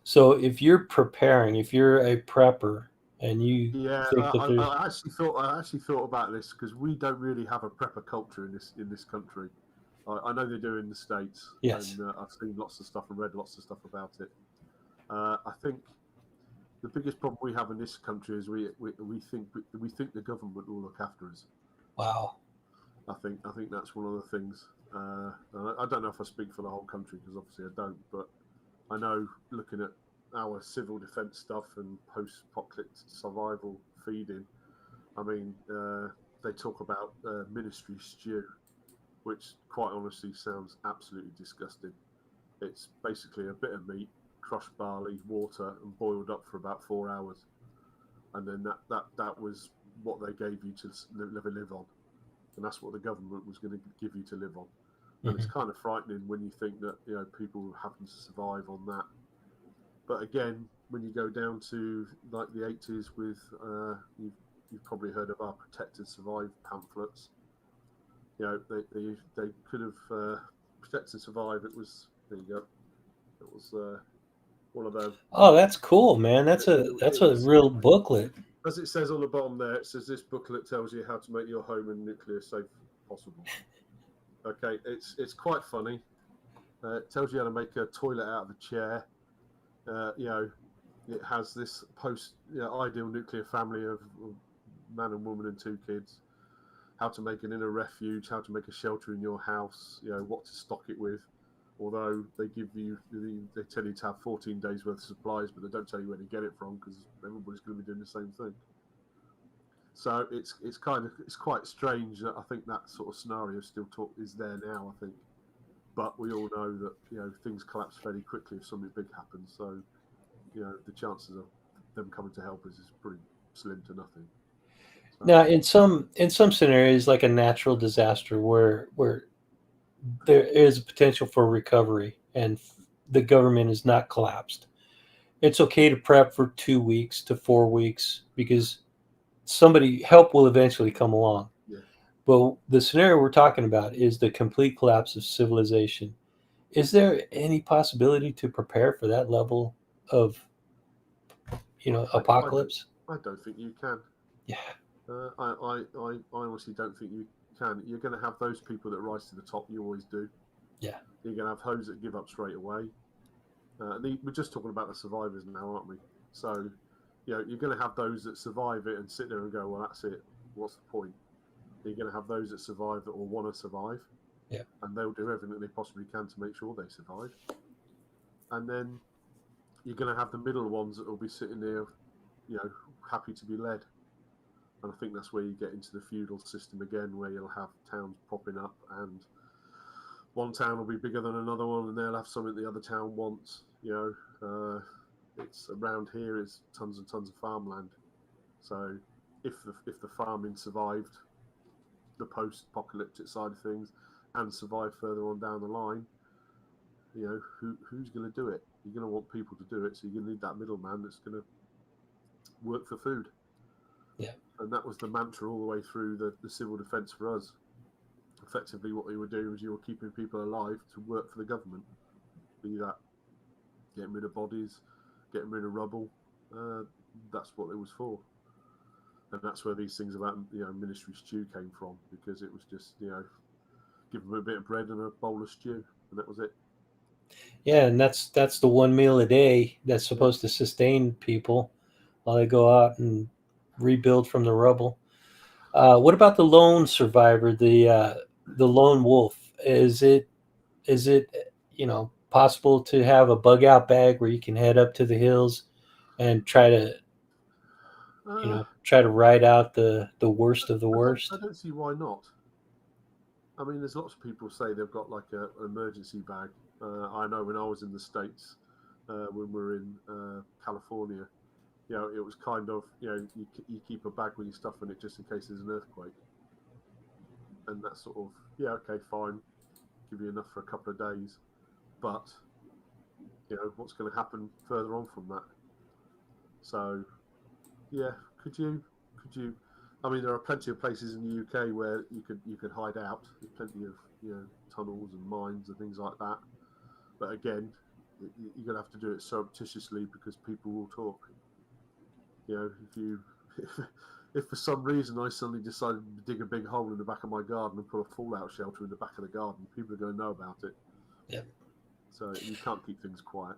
So if you're preparing, if you're a prepper, and you think that I actually thought about this because we don't really have a prepper culture in this country. I know they do in the States, yes, and I've seen lots of stuff and read lots of stuff about it. I think the biggest problem we have in this country is we think the government will look after us. Wow. I think that's one of the things. I don't know if I speak for the whole country because obviously I don't, but I know looking at our civil defence stuff and post-apocalyptic survival feeding, I mean, they talk about ministry stew, which quite honestly sounds absolutely disgusting. It's basically a bit of meat, crushed barley, water, and boiled up for about 4 hours, and then that was what they gave you to live on, and that's what the government was going to give you to live on. And it's kind of frightening when you think that people happen to survive on that. But again, when you go down to like the 80s with, you've probably heard of our Protect and Survive pamphlets. They could have Protect and Survive. It was, there you go. It was one of them. Oh, that's cool, man. That's a real booklet. As it says on the bottom there, it says this booklet tells you how to make your home and nuclear safe possible. Okay, it's quite funny. It tells you how to make a toilet out of a chair. It has this ideal nuclear family of man and woman and 2 kids. How to make an inner refuge, how to make a shelter in your house, what to stock it with. Although they tell you to have 14 days worth of supplies, but they don't tell you where to get it from because everybody's going to be doing the same thing. So it's quite strange that I think that sort of scenario still is there now. I think, but we all know that things collapse fairly quickly if something big happens. So the chances of them coming to help us is pretty slim to nothing. So, now, in some scenarios, like a natural disaster, where there is a potential for recovery and the government is not collapsed, it's okay to prep for 2 weeks to 4 weeks because help will eventually come along. yeah. But the scenario we're talking about is the complete collapse of civilization. Is there any possibility to prepare for that level of apocalypse? I don't think you can. Yeah. I honestly don't think you can. You're going to have those people that rise to the top. You always do. Yeah. You're going to have those that give up straight away. We're just talking about the survivors now, aren't we? So, you're going to have those that survive it and sit there and go, well, that's it. What's the point? You're going to have those that survive that will want to survive. Yeah. And they'll do everything they possibly can to make sure they survive. And then you're going to have the middle ones that will be sitting there, happy to be led. And I think that's where you get into the feudal system again, where you'll have towns popping up and one town will be bigger than another one and they'll have something the other town wants. It's around here is tons and tons of farmland. So if the farming survived the post-apocalyptic side of things and survived further on down the line, who's going to do it? You're going to want people to do it, so you're going to need that middleman that's going to work for food. Yeah. And that was the mantra all the way through the civil defence for us. Effectively, what you were doing was you were keeping people alive to work for the government. Be that getting rid of bodies, getting rid of rubble. That's what it was for. And that's where these things about ministry stew came from, because it was just give them a bit of bread and a bowl of stew, and that was it. Yeah, and that's the one meal a day that's supposed to sustain people while they go out and rebuild from the rubble. What about the lone survivor, the lone wolf? Is it possible to have a bug out bag where you can head up to the hills and try to ride out the worst of the worst? I don't see why not. I mean, there's lots of people say they've got like an emergency bag. I know when I was in the States, when we were in California, it was kind of, you keep a bag with your stuff in it just in case there's an earthquake. And that's sort of, okay, fine, give you enough for a couple of days. But, what's going to happen further on from that? So, could you? I mean, there are plenty of places in the UK where you could hide out. There's plenty of tunnels and mines and things like that. But again, you're going to have to do it surreptitiously because people will talk. If for some reason I suddenly decided to dig a big hole in the back of my garden and put a fallout shelter in the back of the garden, people are going to know about it. Yeah. So you can't keep things quiet.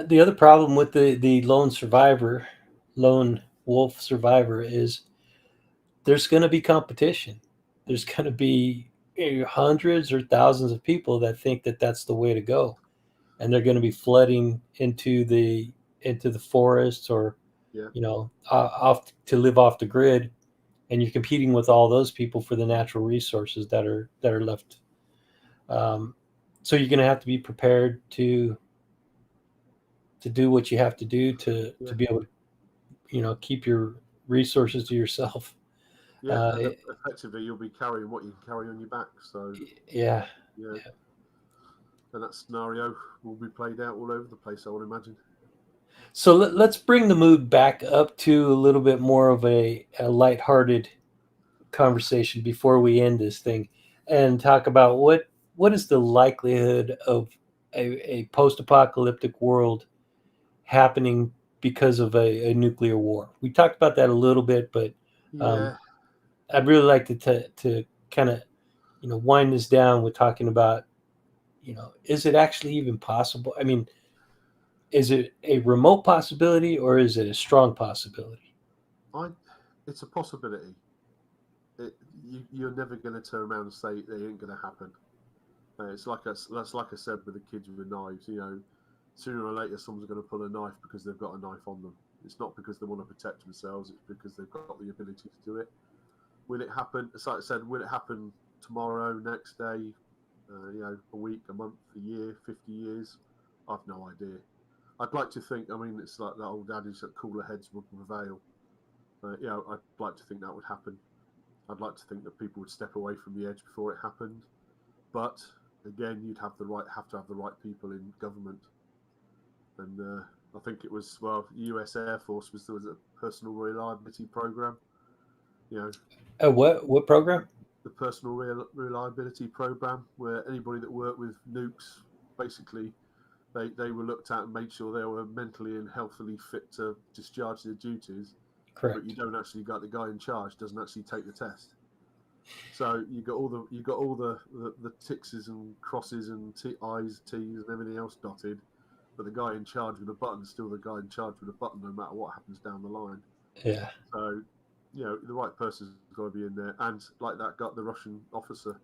The other problem with the lone wolf survivor is there's going to be competition. There's going to be hundreds or thousands of people that think that that's the way to go, and they're going to be flooding into the forests or off to live off the grid, and you're competing with all those people for the natural resources that are left. So you're going to have to be prepared to do what you have to do to be able to keep your resources to yourself. Effectively you'll be carrying what you can carry on your back. So yeah. and that scenario will be played out all over the place, I would imagine. So let's bring the mood back up to a little bit more of a lighthearted conversation before we end this thing, and talk about what is the likelihood of a post-apocalyptic world happening because of a nuclear war. We talked about that a little bit, but um, Yeah, I'd really like to kind of wind this down with talking about is it actually even possible? I mean, is it a remote possibility or is it a strong possibility? I. It's a possibility. You're never going to turn around and say it ain't going to happen. It's like that's like I said with the kids with knives. Sooner or later someone's going to pull a knife because they've got a knife on them. It's not because they want to protect themselves. It's because they've got the ability to do it. Will it happen? It's like I said. Will it happen tomorrow, next day? A week, a month, a year, 50 years? I've no idea. I'd like to think. I mean, it's like that old adage that cooler heads would prevail. I'd like to think that would happen. I'd like to think that people would step away from the edge before it happened. But again, you'd have to have the right people in government. And I think it was U.S. Air Force there was a personal reliability program. You know, What program? the personal reliability program, where anybody that worked with nukes, basically, they were looked at and made sure they were mentally and healthily fit to discharge their duties. Correct. But you don't actually got the guy in charge doesn't actually take the test. So you got all the X's and crosses and I's, T's, and everything else dotted, but the guy in charge with a button is still the guy in charge with a button, no matter what happens down the line. Yeah. So, the right person's got to be in there, and like that got the Russian officer,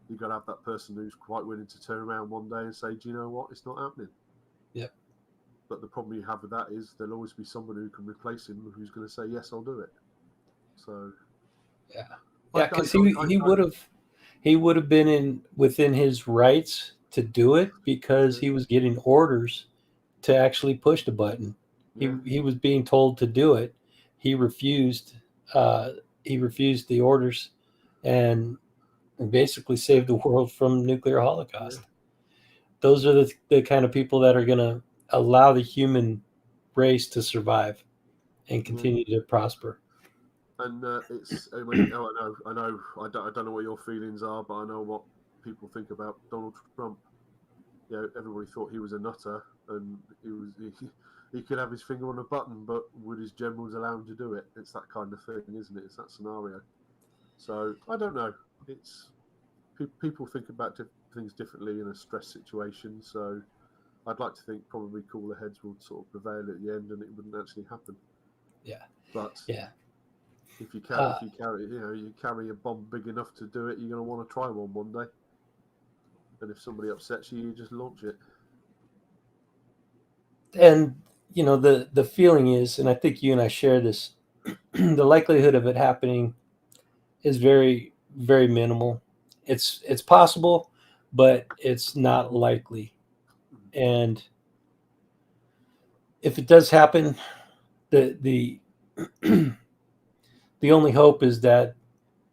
you got to have that person who's quite willing to turn around one day and say, "Do you know what? It's not happening." Yep. But the problem you have with that is there'll always be somebody who can replace him who's going to say, "Yes, I'll do it." So Yeah. Yeah, because he would have been within his rights to do it because he was getting orders to actually push the button. yeah, He was being told to do it. He refused. Uh, he refused the orders, and basically saved the world from nuclear yeah, holocaust. Those are the kind of people that are going to allow the human race to survive and yeah. continue to prosper. And it's, I mean, I don't know what your feelings are, but I know what people think about Donald Trump. Everybody thought he was a nutter, and he could have his finger on a button, but would his generals allow him to do it? It's that kind of thing, isn't it? It's that scenario. So I don't know. It's people think about things differently in a stress situation. So I'd like to think probably cooler heads would sort of prevail at the end, and it wouldn't actually happen. Yeah. But Yeah. if you carry you carry a bomb big enough to do it, you're going to want to try one day. And if somebody upsets you, you just launch it. And the feeling is, and I think you and I share this, the likelihood of it happening is very, very minimal. It's possible, but it's not likely. And if it does happen, the the only hope is that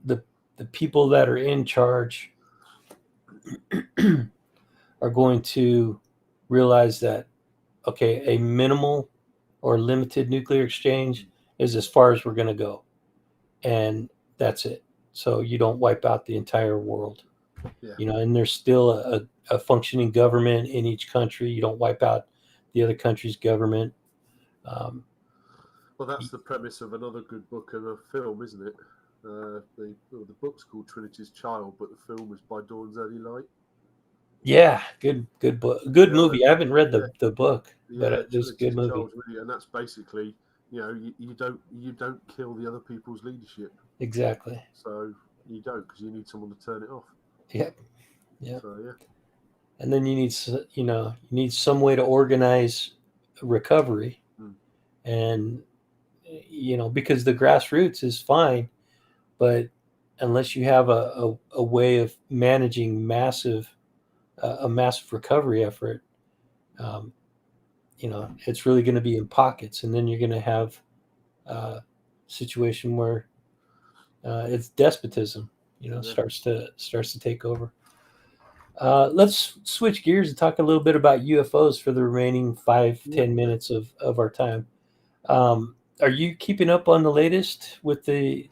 the the people that are in charge are going to realize that okay, a minimal or limited nuclear exchange is as far as we're going to go, and that's it. So you don't wipe out the entire world, Yeah. and there's still a functioning government in each country. You don't wipe out the other country's government. Um, Well, that's the premise of another good book and a film, isn't it? The book's called Trinity's Child, but the film is By Dawn's Early Light. yeah, good book, good Yeah, movie. I haven't read yeah, the book, but yeah. it was a good Trinity's movie. Child, really, and that's basically, you don't kill the other people's leadership, Exactly. so you don't because you need someone to turn it off. Yep. Yep. So yeah, And then you need some way to organize recovery, mm. and because the grassroots is fine, but unless you have a way of managing a massive recovery effort, um, it's really going to be in pockets, and then you're going to have a situation where it's despotism, Yeah. starts to take over. Let's switch gears and talk a little bit about UFOs for the remaining 5, Yeah, 10 minutes of our time. Are you keeping up on the latest with the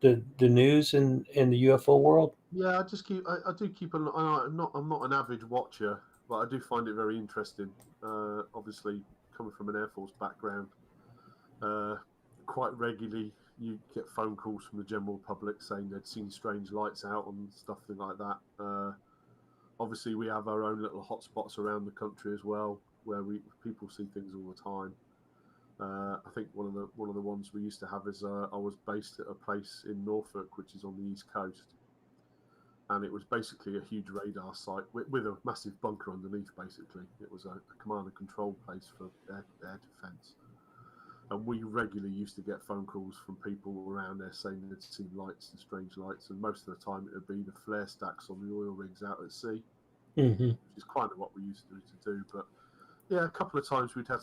news in the UFO world? yeah. I just keep. I do keep an. I'm not an avid watcher, but I do find it very interesting. Obviously, coming from an Air Force background, uh, quite regularly you get phone calls from the general public saying they'd seen strange lights out and stuff like that. Obviously, we have our own little hotspots around the country as well, where we people see things all the time. I think one of the ones we used to have is I was based at a place in Norfolk, which is on the east coast, and it was basically a huge radar site with a massive bunker underneath. Basically, it was a command and control place for air defence. And we regularly used to get phone calls from people around there saying they'd seen lights and strange lights, and most of the time it would be the flare stacks on the oil rigs out at sea, Mm-hmm. which is kind of what we used to do. But yeah, a couple of times we'd have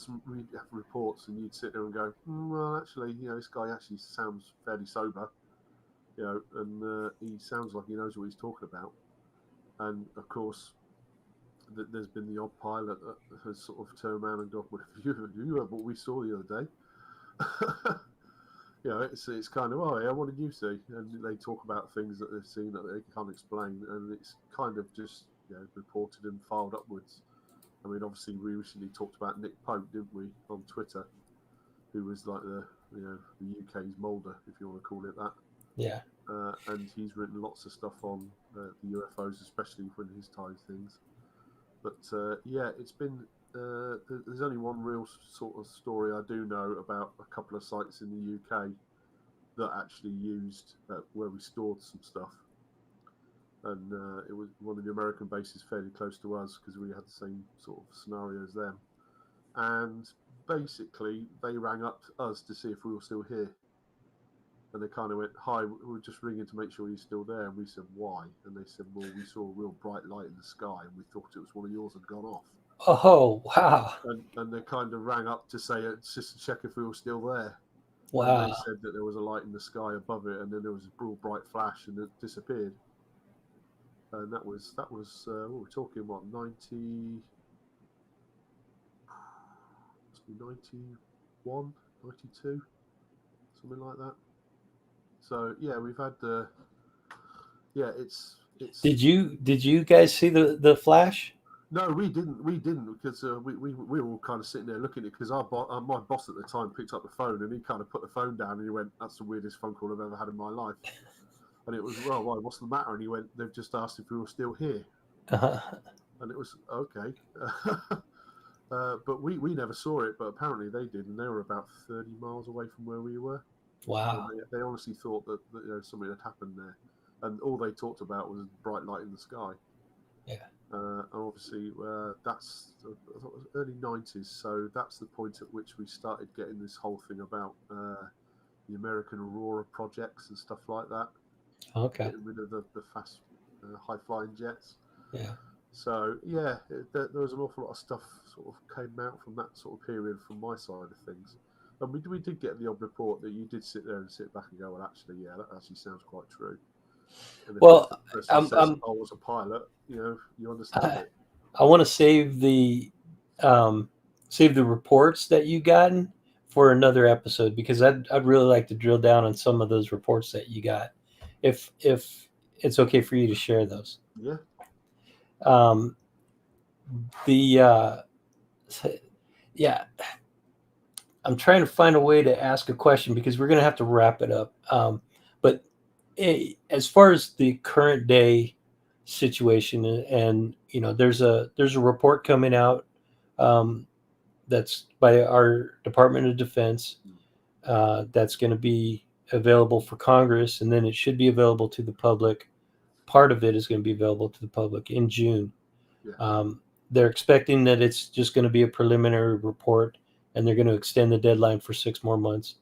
reports, and you'd sit there and go, well, actually, this guy actually sounds fairly sober, and he sounds like he knows what he's talking about. And of course, there's been the odd pilot that has sort of turned around and gone, "Well, you heard what we saw the other day." It's kind of, oh yeah, what did you see? And they talk about things that they've seen that they can't explain, and it's kind of just reported and filed upwards. I mean, obviously, we recently talked about Nick Pope, didn't we, on Twitter, who was like the UK's Mulder, if you want to call it that. Yeah. And he's written lots of stuff on the UFOs, especially when his ties things. But yeah, it's been. There's only one real sort of story I do know about a couple of sites in the UK that actually used where we stored some stuff, and it was one of the American bases fairly close to us because we had the same sort of scenario as them. And basically, they rang up us to see if we were still here. And they kind of went, "Hi, we're just ringing to make sure you're still there." And we said, "Why?" And they said, "Well, we saw a real bright light in the sky, and we thought it was one of yours had gone off." Oh, wow. And they kind of rang up to say, just to check if we were still there. And they Wow. said that there was a light in the sky above it, and then there was a real bright flash, and it disappeared. And that was what we're talking, what, 91, 92, something like that. So yeah, we've had yeah, it's Did you guys see the flash? no, we didn't because we were all kind of sitting there looking at it because my boss at the time picked up the phone and he kind of put the phone down and he went, "That's the weirdest phone call I've ever had in my life." And it was, "Well, why? What's the matter?" And he went, "They've just asked if we were still here." Uh-huh. And it was okay. But we never saw it, but apparently they did, and they were about 30 miles away from where we were. And Wow. they honestly thought that something had happened there, and all they talked about was bright light in the sky. Yeah. And obviously, that's I thought it was early 90s, so that's the point at which we started getting this whole thing about the American Aurora projects and stuff like that, Okay. getting rid of the fast, high flying jets. Yeah. So yeah, there was an awful lot of stuff sort of came out from that sort of period from my side of things. And we did get the odd report that you did sit there and sit back and go, "Well, actually, yeah, that actually sounds quite true." And if Well, the person I'm, says, I'm "I was a pilot," you understand I, it. I want to um, save the reports that you gotten for another episode because I'd really like to drill down on some of those reports that you got, if it's okay for you to share those. Yeah, Um, the yeah, I'm trying to find a way to ask a question because we're going to have to wrap it up. But as far as the current day situation, and there's a report coming out, um, that's by our Department of Defense, that's going to be available for Congress, and then it should be available to the public. Part of it is going to be available to the public in June. yeah, They're expecting that it's just going to be a preliminary report, and they're going to extend the deadline for 6 more months.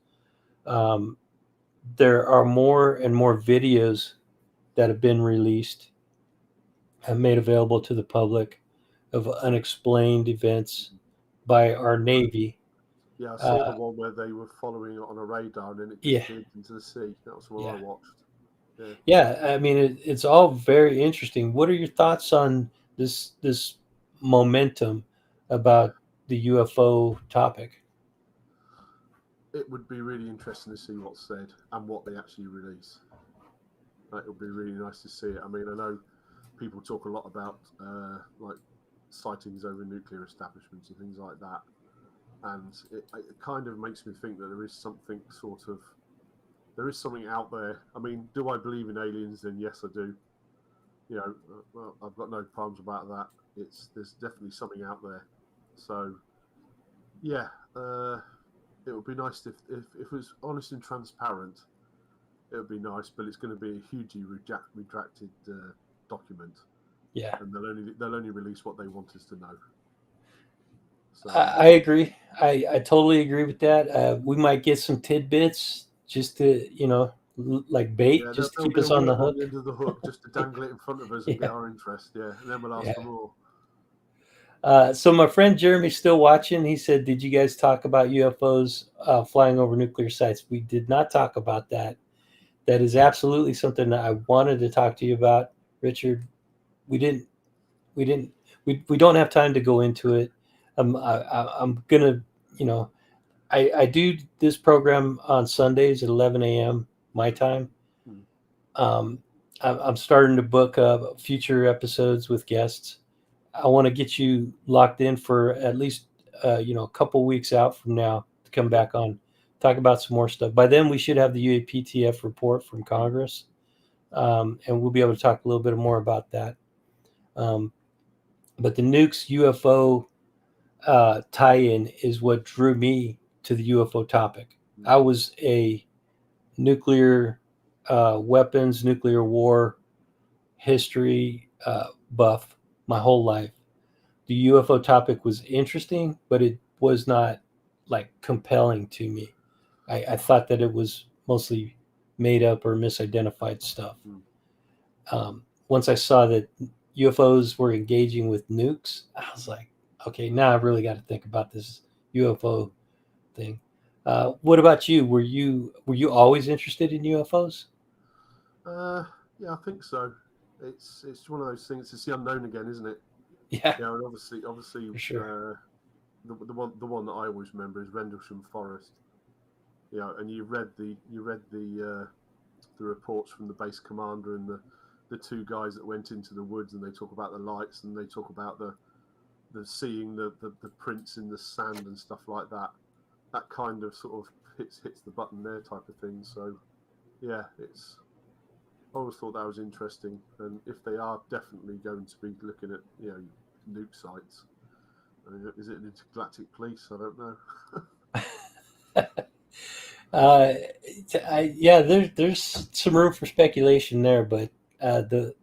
Um, there are more and more videos that have been released and made available to the public of unexplained events by our Navy. yeah. I saw the Uh, one where they were following it on a radar and then it yeah, disappeared into the sea. That was the one I yeah, watched. Yeah, I mean, it's all very interesting. What are your thoughts on this momentum about the UFO topic? It would be really interesting to see what's said and what they actually release. It would be really nice to see it. I mean, I know people talk a lot about like sightings over nuclear establishments and things like that, and it kind of makes me think that there is something out there. I mean, do I believe in aliens? Then yes, I do. Well, I've got no problems about that. There's definitely something out there. So yeah, it would be nice if it was honest and transparent. It would be nice, but it's going to be a hugely retracted document, Yeah, and they'll only release what they want us to know. So I agree. I totally agree with that. We might get some tidbits just to, like bait, yeah, just to there'll keep be a us on the worm on hook. the end of the hook just to dangle it in front of us and get Yeah, our interest. Yeah, and then we'll ask for yeah. more. So my friend Jeremy's still watching. He said, "Did you guys talk about UFOs flying over nuclear sites?" We did not talk about that. That is absolutely something that I wanted to talk to you about, Richard. We didn't. We didn't. We don't have time to go into it. I'm gonna. You know, I do this program on Sundays at 11 a.m. my time. Hmm. Um, I'm starting to book future episodes with guests. I want to get you locked in for at least a couple weeks out from now to come Okay. back on, talk about some more stuff. By then, we should have the UAPTF report from Congress, and we'll be able to talk a little bit more about that. Um, but the Nukes UFO tie-in is what drew me to the UFO topic. Hmm. I was a nuclear weapons, nuclear war history buff my whole life. The UFO topic was interesting, but it was not like compelling to me. I thought that it was mostly made up or misidentified stuff. Hmm. Once I saw that UFOs were engaging with nukes, I was like, okay, now I've really got to think about this UFO thing. What about you? Were you always interested in UFOs? Uh, yeah, I think so. It's one of those things. It's the unknown again, isn't it? Yeah, Yeah, and obviously, for sure. the one that I always remember is Rendlesham Forest. And you read the reports from the base commander and the two guys that went into the woods, and they talk about the lights, and they talk about the seeing the prints in the sand and stuff like that. That kind of sort of hits the button there type of thing. So yeah, I always thought that was interesting, and if they are definitely going to be looking at nuke sites, I mean, is it an intergalactic police? I don't know. Uh, yeah, there's some room for speculation there, but the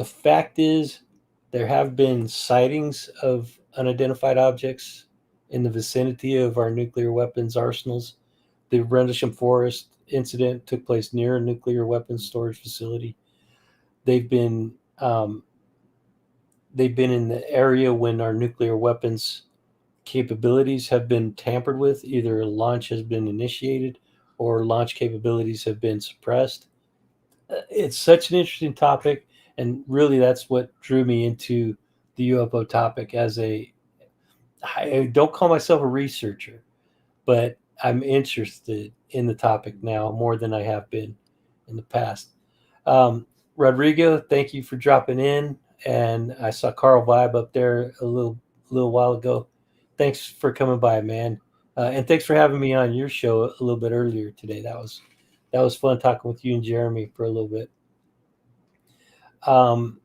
fact is there have been sightings of unidentified objects in the vicinity of our nuclear weapons arsenals. The Rendlesham Forest incident took place near a nuclear weapons storage facility. They've been um, they've been in the area when our nuclear weapons capabilities have been tampered with. Either a launch has been initiated or launch capabilities have been suppressed. It's such an interesting topic, and really that's what drew me into the UFO topic. I don't call myself a researcher, but I'm interested in the topic now more than I have been in the past. Um, Rodrigo, thank you for dropping in. And I saw Carl Vibe up there a little while ago. Thanks for coming by, man. And thanks for having me on your show a little bit earlier today. That was fun talking with you and Jeremy for a little bit. Um,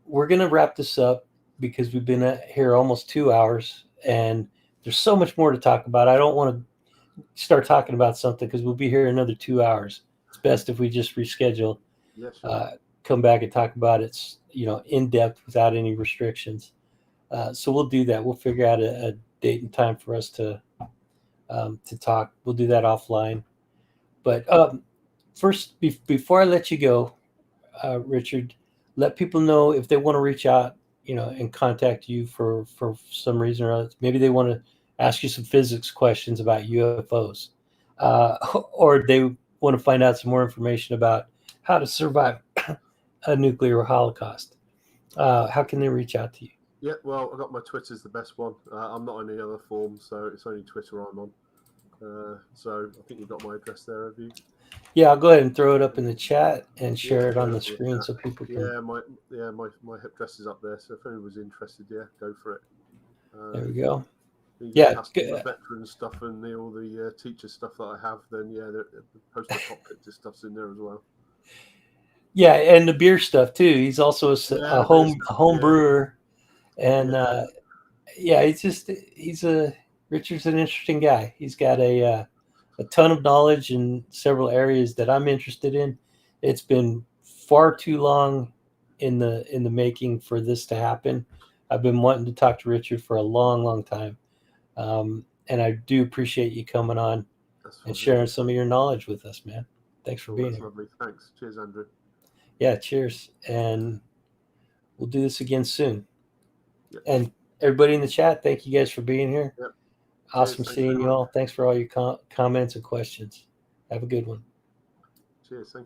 we're gonna wrap this up because we've been here almost 2 hours, and there's so much more to talk about. I don't want to start talking about something because we'll be here another 2 hours. It's best if we just reschedule, Yeah, sure. uh, come back and talk about it, in depth without any restrictions. So we'll do that. We'll figure out a date and time for us to talk. We'll do that offline. But first, before I let you go, Richard, let people know if they want to reach out, and contact you for some reason or other. Maybe they want to ask you some physics questions about UFOs, or they want to find out some more information about how to survive a nuclear holocaust, how can they reach out to you? Yeah, well, I got my Twitter's the best one. I'm not on any other form, so it's only Twitter I'm on. So I think you've got my address there, have you? Yeah, I'll go ahead and throw it up in the chat and share it on the for it. screen so people can. Yeah, my address is up there. So if anyone was interested, yeah, go for it. There we go. You Yeah, past all the veteran stuff and all the teacher stuff that I have, then yeah, the post-apocalyptic stuff's in there as well. Yeah, and the beer stuff too. He's also a home brewer, and Richard's an interesting guy. He's got a ton of knowledge in several areas that I'm interested in. It's been far too long in the making for this to happen. I've been wanting to talk to Richard for a long time, and I do appreciate you coming on and sharing some of your knowledge with us, man. Thanks for being here. Lovely. Thanks. Cheers, Andrew. Yeah, cheers. And we'll do this again soon. Yep. And everybody in the chat, thank you guys for being here. Yep. Awesome seeing you all. Thanks for all your comments and questions. Have a good one. Cheers. Thank you.